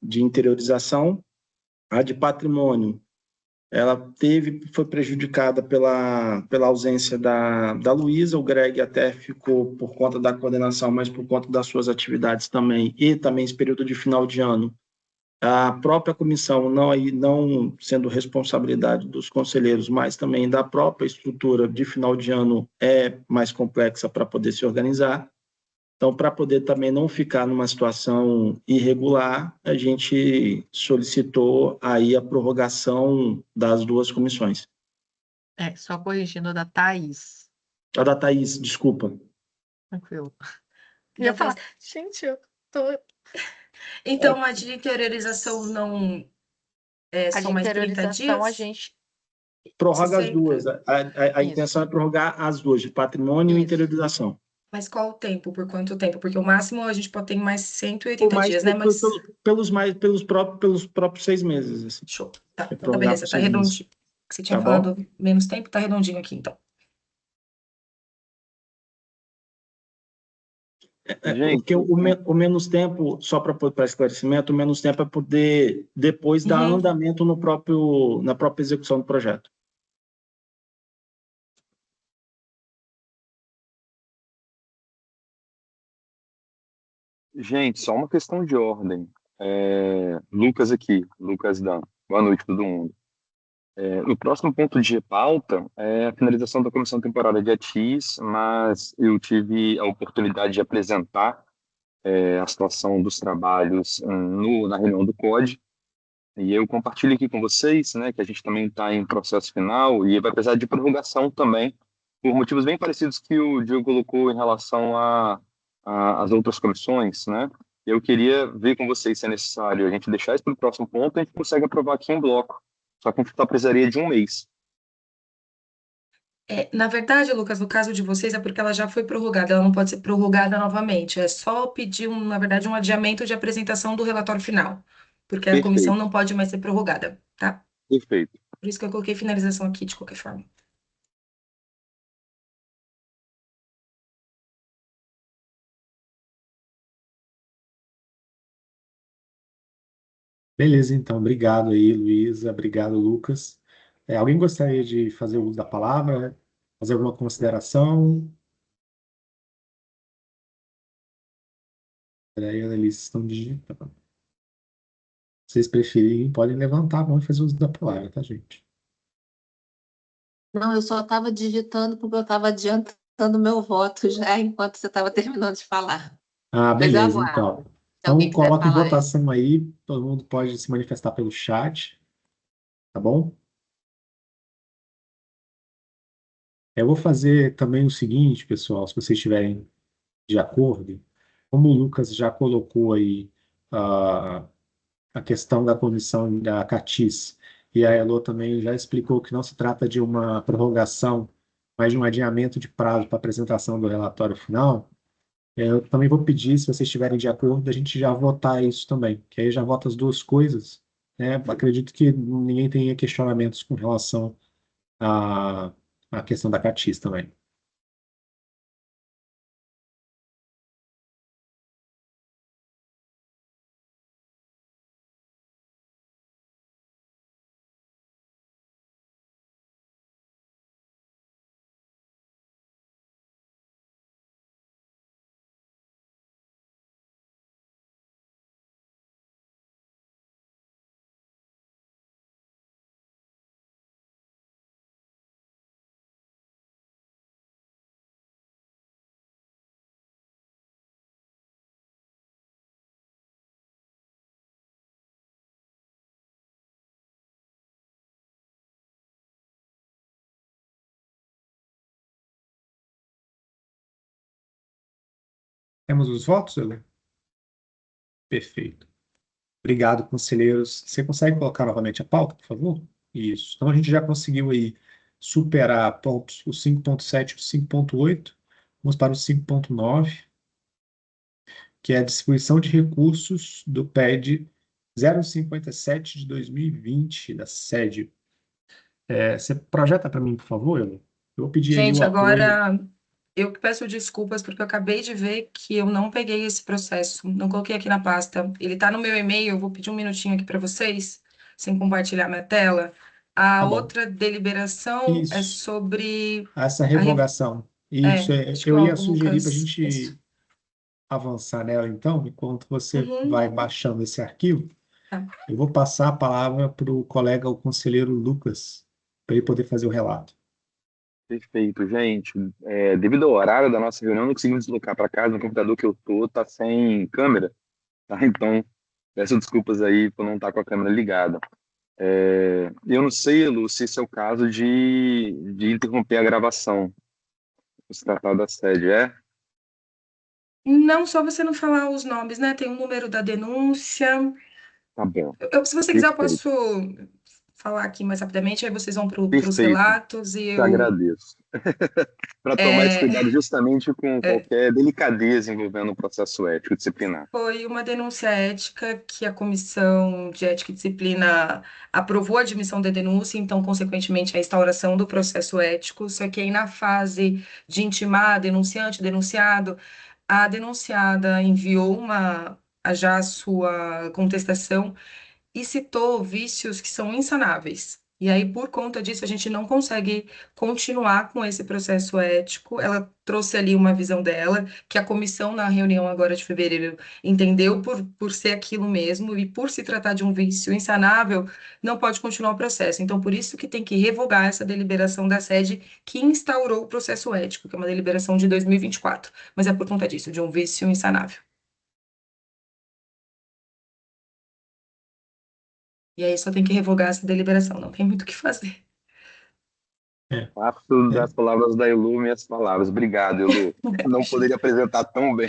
de interiorização. A de patrimônio, ela foi prejudicada pela ausência da Luísa, o Greg até ficou por conta da coordenação, mas por conta das suas atividades também, e também esse período de final de ano, a própria comissão, não sendo responsabilidade dos conselheiros, mas também da própria estrutura de final de ano, é mais complexa para poder se organizar. Então, para poder também não ficar numa situação irregular, a gente solicitou aí a prorrogação das duas comissões. Só corrigindo da Thaís. A da Thaís, desculpa. Tranquilo. Eu ia falar, gente, eu tô... Então, a de interiorização não são mais 30 dias? A gente... Prorroga as 60. duas. A Isso. intenção é prorrogar as duas, de patrimônio e Isso. interiorização. Mas qual o tempo? Por quanto tempo? Porque o máximo a gente pode ter mais 180 Mais dias, né? Mas pelos próprios 6 meses. Assim. show. Tá, É então prorrogar beleza, por tá 6 meses. redondinho. Você tinha Tá falado bom? menos tempo, tá redondinho aqui, então. Gente, Porque o menos tempo, só para esclarecimento, o menos tempo é poder depois dar Uhum. andamento na própria execução do projeto. gente, só uma questão de ordem. Lucas aqui, Lucas Dan. Boa noite, todo mundo. No próximo ponto de pauta é a finalização da comissão temporária de ATIS, mas eu tive a oportunidade de apresentar a situação dos trabalhos na reunião do COD, e eu compartilho aqui com vocês, né, que a gente também está em processo final e vai precisar de prorrogação também, por motivos bem parecidos que o Diogo colocou em relação às outras comissões, né? Eu queria ver com vocês se é necessário a gente deixar isso para o próximo ponto, a gente consegue aprovar aqui em bloco, só que a gente só precisaria de um mês. Na verdade, Lucas, no caso de vocês é porque ela já foi prorrogada, ela não pode ser prorrogada novamente. É só pedir, na verdade, um adiamento de apresentação do relatório final, porque a comissão Perfeito, não pode mais ser prorrogada, tá? perfeito. Por isso que eu coloquei finalização aqui, de qualquer forma. Beleza, então. Obrigado aí, Luísa. Obrigado, Lucas. Alguém gostaria de fazer uso da palavra? Fazer alguma consideração? Peraí, eles estão digitando. Se vocês preferirem, podem levantar a mão e fazer uso da palavra, tá, gente? Não, eu só estava digitando porque eu estava adiantando meu voto já enquanto você estava terminando de falar. Ah, Mas eu beleza, aguardo. então. Se Então, alguém quiser coloca em falar. votação aí. Todo mundo pode se manifestar pelo chat, tá bom? Eu vou fazer também o seguinte, pessoal, se vocês estiverem de acordo, como o Lucas já colocou aí a questão da comissão da CATIS, e a Elo também já explicou que não se trata de uma prorrogação, mas de um adiamento de prazo para apresentação do relatório final, eu também vou pedir, se vocês estiverem de acordo, a gente já votar isso também, que aí já vota as duas coisas, né? Acredito que ninguém tenha questionamentos com relação à, à questão da CATIS também. Temos os votos, Helena? Perfeito. Obrigado, conselheiros. Você consegue colocar novamente a pauta, por favor? Isso. Então, a gente já conseguiu aí superar pontos, o 5.7 e o 5.8. Vamos para o 5.9, que é a distribuição de recursos do PED 057 de 2020, da sede. Você projeta para mim, por favor, Helena? Eu vou pedir aí o Gente, apoio. agora eu que peço desculpas porque eu acabei de ver que eu não peguei esse processo, não coloquei aqui na pasta. Ele está no meu e-mail, eu vou pedir um minutinho aqui para vocês, sem compartilhar minha tela. A Tá bom. outra deliberação é Isso. sobre Essa a re- revogação. Isso, acho que eu ia o sugerir para a Lucas. Isso. gente avançar nela, então, enquanto você Uhum. vai baixando esse arquivo. Tá. Eu vou passar a palavra para o colega, o conselheiro Lucas, para ele poder fazer o relato. Perfeito, gente. Devido ao horário da nossa reunião, não conseguimos deslocar para casa. No computador que eu tô tá sem câmera, tá? Então, peço desculpas aí por não estar com a câmera ligada. Eu não sei, Lu, se esse é o caso de interromper a gravação. Se tratar da sede, Não, só você não falar os nomes, né? Tem o número da denúncia. Tá bom. Se você quiser, eu Perfeito. posso falar aqui mais rapidamente, aí vocês vão para os Perfeito. relatos e Te eu. agradeço. Para tomar esse cuidado justamente com É, qualquer delicadeza envolvendo o processo ético disciplinar. Foi uma denúncia ética que a Comissão de Ética e Disciplina aprovou a admissão da denúncia, então, consequentemente, a instauração do processo ético. Só que aí, na fase de intimar denunciante, denunciado, a denunciada enviou já a sua contestação e citou vícios que são insanáveis. E aí, por conta disso, a gente não consegue continuar com esse processo ético. Ela trouxe ali uma visão dela, que a comissão, na reunião agora de fevereiro, entendeu por ser aquilo mesmo, e por se tratar de um vício insanável, não pode continuar o processo. Então, por isso que tem que revogar essa deliberação da sede que instaurou o processo ético, que é uma deliberação de 2024. Mas é por conta disso, de um vício insanável. E aí só tem que revogar essa deliberação, não tem muito o que fazer. Faço das palavras da Elu minhas palavras. Obrigado, Elu. Não poderia apresentar tão bem.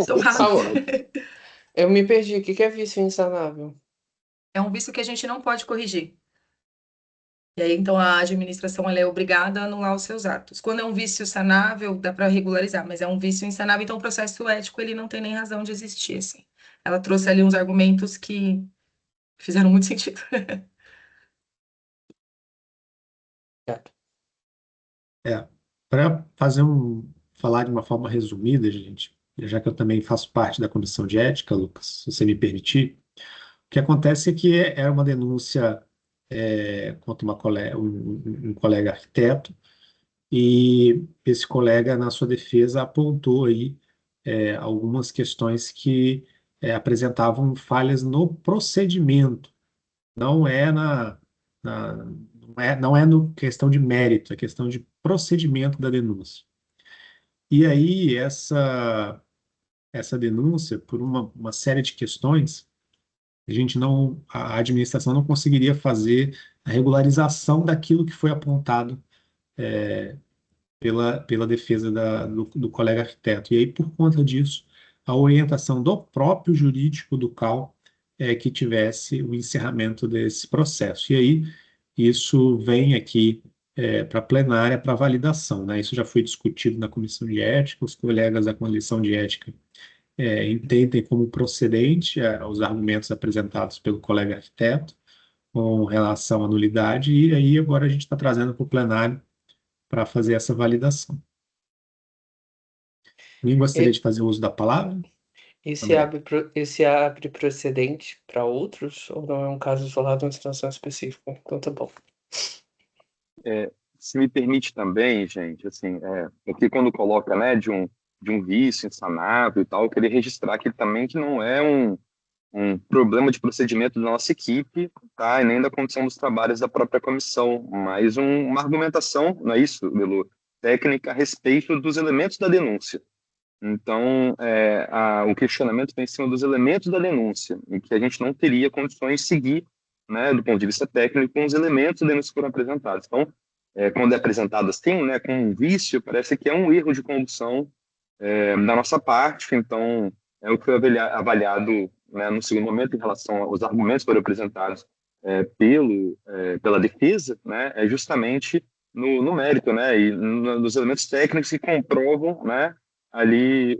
Tão rápido. Eu me perdi. O que é vício insanável? É um vício que a gente não pode corrigir. E aí, então, a administração ela é obrigada a anular os seus atos. Quando é um vício sanável, dá para regularizar, mas é um vício insanável, então o processo ético ele não tem nem razão de existir, assim. Ela trouxe ali uns argumentos que fizeram muito sentido. Para falar de uma forma resumida, gente, já que eu também faço parte da comissão de ética, Lucas, se você me permitir, o que acontece é que era uma denúncia contra um colega arquiteto, e esse colega, na sua defesa, apontou aí algumas questões que apresentavam falhas no procedimento, não é não é no questão de mérito, é questão de procedimento da denúncia. E aí, essa denúncia, por uma série de questões, a administração não conseguiria fazer a regularização daquilo que foi apontado pela defesa do colega arquiteto. E aí, por conta disso, a orientação do próprio jurídico do CAL é que tivesse o encerramento desse processo. E aí, isso vem aqui para a plenária para validação, né? Isso já foi discutido na comissão de ética, os colegas da comissão de ética entendem como procedente os argumentos apresentados pelo colega arquiteto com relação à nulidade, e aí agora a gente está trazendo para o plenário para fazer essa validação. Alguém gostaria de fazer uso da palavra? Esse abre precedente para outros, ou não é um caso isolado, uma situação específica? Então tá bom. Se me permite também, gente, assim, porque quando coloca, né, de um vício insanável e tal, eu queria registrar aqui também que não é um problema de procedimento da nossa equipe, tá, e nem da condição dos trabalhos da própria comissão, mas uma argumentação, não é isso, Belu, técnica a respeito dos elementos da denúncia. Então, o questionamento vem em cima dos elementos da denúncia, em que a gente não teria condições de seguir, né, do ponto de vista técnico, com os elementos da denúncia que foram apresentados. Então, quando é apresentado assim, né, com um vício, parece que é um erro de condução da nossa parte. Então, é o que foi avaliado, né, no segundo momento, em relação aos argumentos que foram apresentados pela defesa, né, é justamente no mérito, né, e nos elementos técnicos que comprovam, né, ali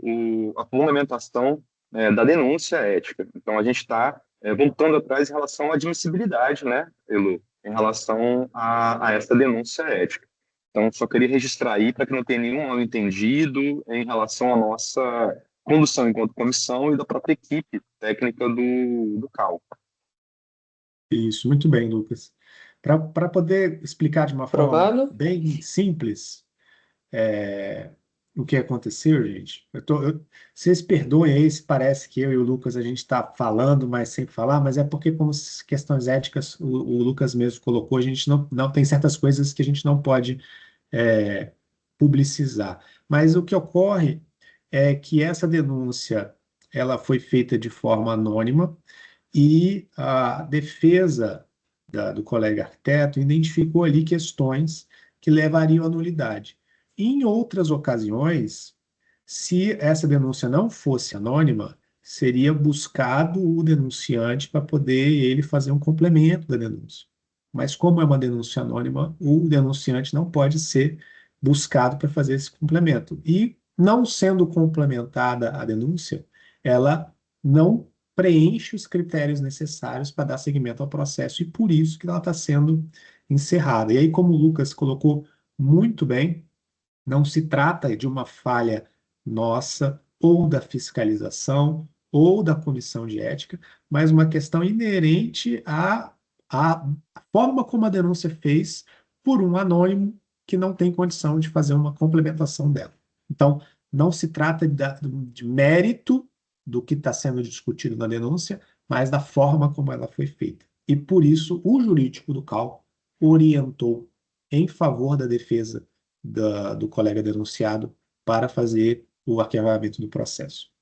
a fundamentação da denúncia ética. Então, a gente está voltando atrás em relação à admissibilidade, né, Elu, em relação a essa denúncia ética. Então, só queria registrar aí para que não tenha nenhum mal-entendido em relação à nossa condução enquanto comissão e da própria equipe técnica do CAL. Isso, muito bem, Lucas. Para poder explicar de uma forma bem simples, o que aconteceu, gente? Vocês perdoem aí se parece que eu e o Lucas a gente está falando, mas sem falar, mas é porque, como questões éticas, o Lucas mesmo colocou, a gente não tem certas coisas que a gente não pode é, publicizar. Mas o que ocorre é que essa denúncia ela foi feita de forma anônima e a defesa do colega arquiteto identificou ali questões que levariam à nulidade. Em outras ocasiões, se essa denúncia não fosse anônima, seria buscado o denunciante para poder ele fazer um complemento da denúncia. Mas como é uma denúncia anônima, o denunciante não pode ser buscado para fazer esse complemento. E não sendo complementada a denúncia, ela não preenche os critérios necessários para dar seguimento ao processo e por isso que ela está sendo encerrada. E aí, como o Lucas colocou muito bem, não se trata de uma falha nossa ou da fiscalização ou da comissão de ética, mas uma questão inerente à forma como a denúncia fez por um anônimo que não tem condição de fazer uma complementação dela. Então, não se trata de mérito do que está sendo discutido na denúncia, mas da forma como ela foi feita. E por isso, o jurídico do CAL orientou em favor da defesa do colega denunciado para fazer o arquivamento do processo.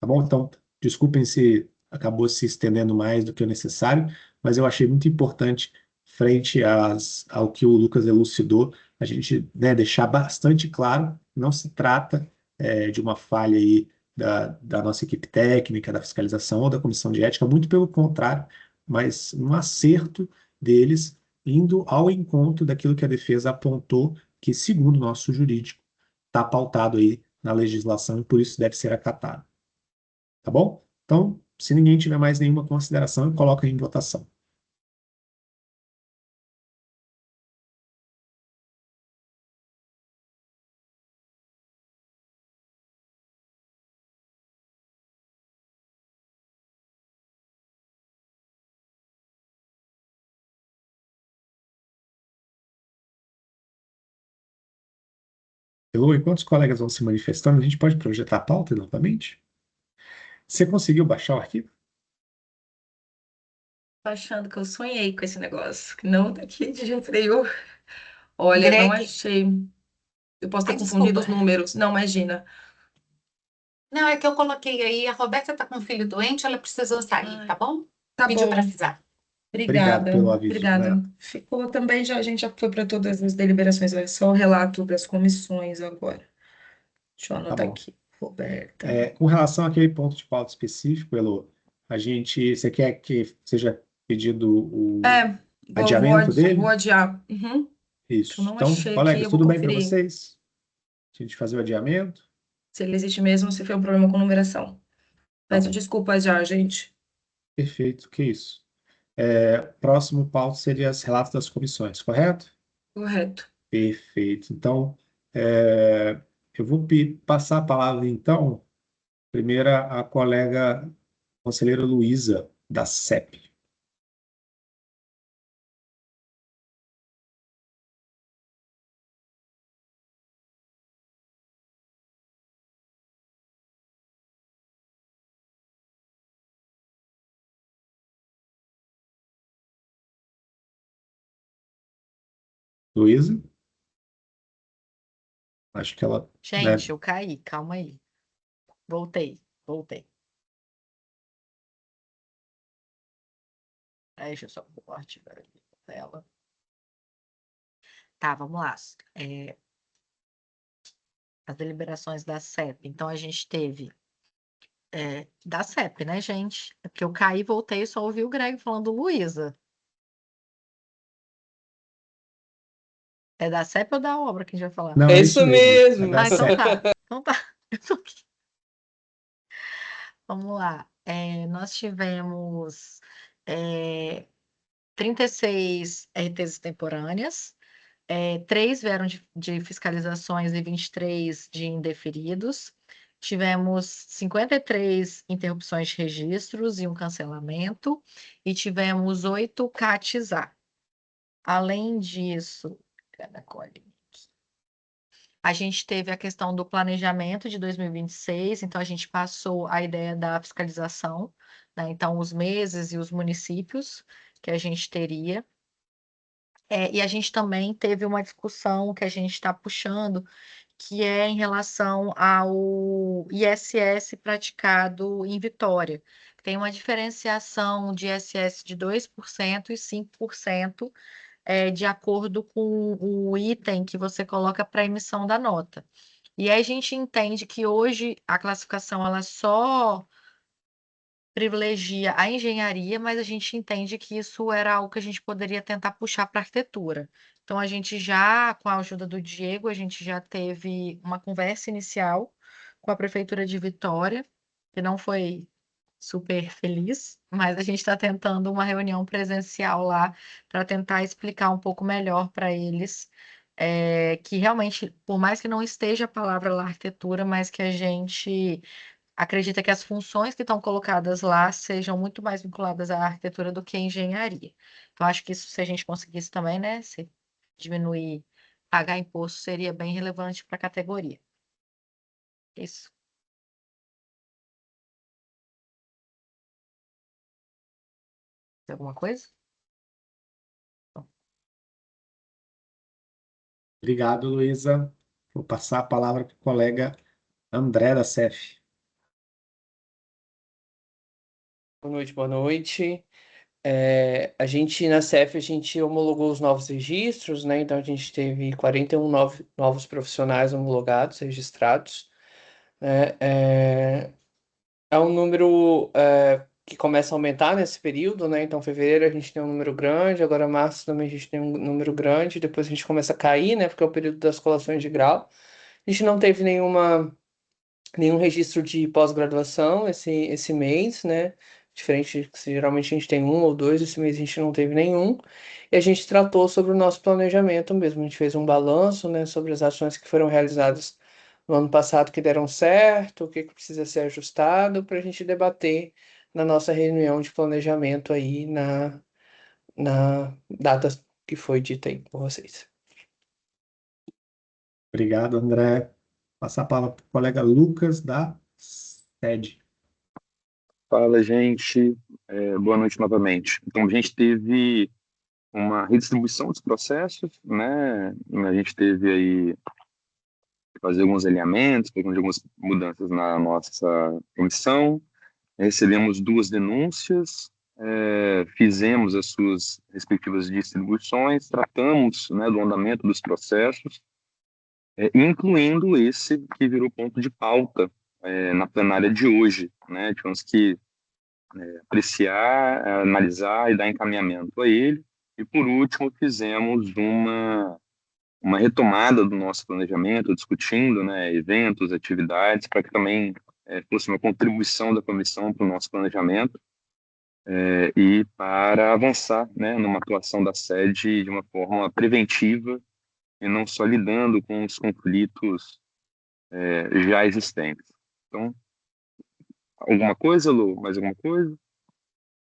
Tá bom? Então, desculpem se acabou se estendendo mais do que o necessário, mas eu achei muito importante, frente ao que o Lucas elucidou, a gente, né, deixar bastante claro, não se trata de uma falha aí da nossa equipe técnica, da fiscalização ou da comissão de ética, muito pelo contrário, mas um acerto deles indo ao encontro daquilo que a defesa apontou que, segundo o nosso jurídico, está pautado aí na legislação e por isso deve ser acatado. Tá bom? Então, se ninguém tiver mais nenhuma consideração, eu coloco em votação. Elô, e quantos colegas vão se manifestando? A gente pode projetar a pauta novamente? Você conseguiu baixar o arquivo? Tô achando que eu sonhei com esse negócio. Não tá aqui de jeito nenhum. Olha, não Greg, achei. Eu posso ter ai, confundido desculpa. os números. Não, imagina. Não, é que eu coloquei aí, a Roberta tá com um filho doente, ela precisou sair, Ai, tá bom? tá Pediu para bom. avisar. Obrigado Obrigada. pelo aviso, Obrigada. né? Ficou também, a gente já foi para todas as deliberações, é só o relato das comissões agora. Deixa eu Tá anotar bom. aqui. Roberta. Com relação àquele ponto de pauta específico, Elô, você quer que seja pedido o adiamento Vou dele? adiar. Uhum. Que eu Isso. não Então, achei aqui, colegas, eu vou tudo bem para conferir vocês? A gente fazer o adiamento? se ele existe mesmo, se foi um problema com numeração. Tá Peço bom. desculpas já, gente. Perfeito, que isso. Próximo pauta seria os relatos das comissões, correto? Correto. Perfeito. Então, eu vou passar a palavra, então, primeiro à colega conselheira Luísa, da CEP. Luísa? Acho que ela, né? Gente, eu caí, calma aí. Voltei. Aí, deixa eu só compartilhar aqui a tela. Tá, vamos lá. As deliberações da CEP. Então, a gente teve da CEP, né, gente? É porque eu caí, voltei e só ouvi o Greg falando Luísa. É da CEP ou da obra que a gente vai falar? Não, É é isso isso mesmo. mesmo. É da Então CEP. tá. Então tá. Eu tô aqui. Vamos lá. Nós tivemos 36 RTs extemporâneas, 3 vieram de fiscalizações e 23 de indeferidos. Tivemos 53 interrupções de registros e um cancelamento, e tivemos 8 CATs A. Além disso, A gente teve a questão do planejamento de 2026, então a gente passou a ideia da fiscalização, né? Então, os meses e os municípios que a gente teria. E a gente também teve uma discussão que a gente está puxando, que é em relação ao ISS praticado em Vitória. Tem uma diferenciação de ISS de 2% e 5%, de acordo com o item que você coloca para emissão da nota. E aí a gente entende que hoje a classificação ela só privilegia a engenharia, mas a gente entende que isso era algo que a gente poderia tentar puxar para a arquitetura. Então, a gente já, com a ajuda do Diego, a gente já teve uma conversa inicial com a Prefeitura de Vitória, que não foi super feliz, mas a gente está tentando uma reunião presencial lá para tentar explicar um pouco melhor para eles. Que realmente, por mais que não esteja a palavra lá arquitetura, mas que a gente acredita que as funções que estão colocadas lá sejam muito mais vinculadas à arquitetura do que à engenharia. Então, acho que isso, se a gente conseguisse também, né, se diminuir, pagar imposto, seria bem relevante para a categoria. Isso. Tem alguma coisa? Obrigado, Luísa. Vou passar a palavra para o colega André da CEF. Boa noite, boa noite. A gente, na CEF, a gente homologou os novos registros, né? Então, a gente teve 41 novos profissionais homologados, registrados, né? É um número que começa a aumentar nesse período, né? Então, fevereiro a gente tem um número grande, agora março também a gente tem um número grande, depois a gente começa a cair, né? Porque é o período das colações de grau. A gente não teve nenhum registro de pós-graduação esse mês, né? Diferente, que geralmente a gente tem um ou dois, esse mês a gente não teve nenhum. E a gente tratou sobre o nosso planejamento mesmo. A gente fez um balanço, né, sobre as ações que foram realizadas no ano passado que deram certo, o que precisa ser ajustado, para a gente debater na nossa reunião de planejamento aí na data que foi dita aí por vocês. Obrigado, André. Passar a palavra para o colega Lucas da SED. Fala, gente. Boa noite novamente. Então, a gente teve uma redistribuição dos processos, né? A gente teve aí que fazer alguns alinhamentos, fazer algumas mudanças na nossa comissão. Recebemos 2 denúncias, fizemos as suas respectivas distribuições, tratamos, né, do andamento dos processos, incluindo esse que virou ponto de pauta na plenária de hoje, né? Tivemos que apreciar, analisar e dar encaminhamento a ele. E, por último, fizemos uma retomada do nosso planejamento, discutindo, né, eventos, atividades, para que também fosse uma contribuição da comissão para o nosso planejamento e para avançar, né, numa atuação da sede de uma forma preventiva e não só lidando com os conflitos já existentes. Então, alguma coisa, Lu? Mais alguma coisa?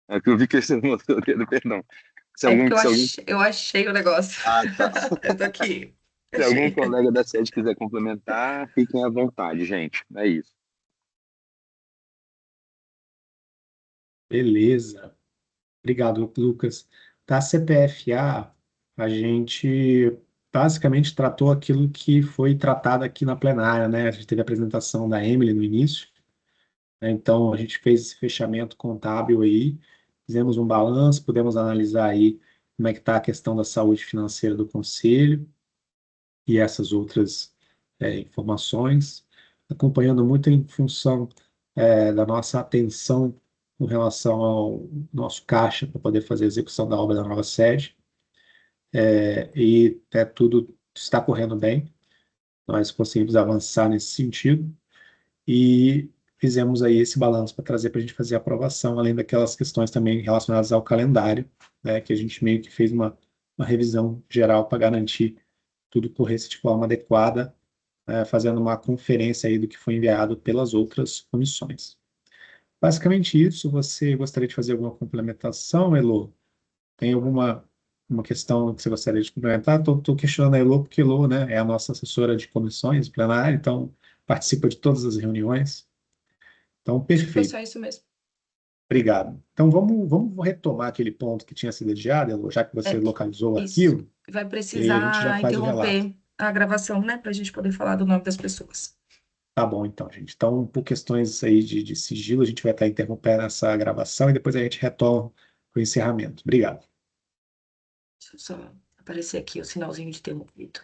É que eu vi que você não mostrou o dedo, perdão. Porque eu achei o negócio. Ah, tá. Eu tô aqui. Se algum Achei. colega da sede quiser complementar, fiquem à vontade, gente. É isso. Beleza. Obrigado, Lucas. Da CPFA, a gente basicamente tratou aquilo que foi tratado aqui na plenária, né? A gente teve a apresentação da Emily no início, né? Então, a gente fez esse fechamento contábil aí, fizemos um balanço, pudemos analisar aí como é que está a questão da saúde financeira do Conselho e essas outras informações, acompanhando muito em função da nossa atenção com relação ao nosso caixa para poder fazer a execução da obra da nova sede. E tudo está correndo bem, nós conseguimos avançar nesse sentido e fizemos aí esse balanço para trazer para a gente fazer a aprovação, além daquelas questões também relacionadas ao calendário, né, que a gente meio que fez uma revisão geral para garantir tudo corresse de forma adequada, fazendo uma conferência aí do que foi enviado pelas outras comissões. Basicamente isso. Você gostaria de fazer alguma complementação, Elo? Tem alguma uma questão que você gostaria de complementar? Estou questionando a Elô, porque Elô, né, é a nossa assessora de comissões plenária, então participa de todas as reuniões. Então, Acho que foi perfeito. só isso mesmo. Obrigado. Então, vamos retomar aquele ponto que tinha sido adiado, Elô, já que você É, localizou o isso. arquivo, Vai e aí a gente já precisar faz o relato. interromper a gravação, né? Para a gente poder falar do nome das pessoas. Tá bom, então, gente. Então, por questões aí de sigilo, a gente vai estar interrompendo essa gravação e depois a gente retoma o encerramento. Obrigado. Deixa eu só aparecer aqui o sinalzinho de interrompido.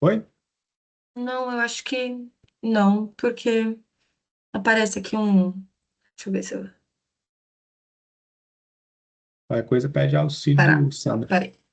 Oi? Não, eu acho que não, porque aparece aqui um. Deixa eu ver se eu. Qualquer coisa pede Parar. auxílio, Sandra. Peraí.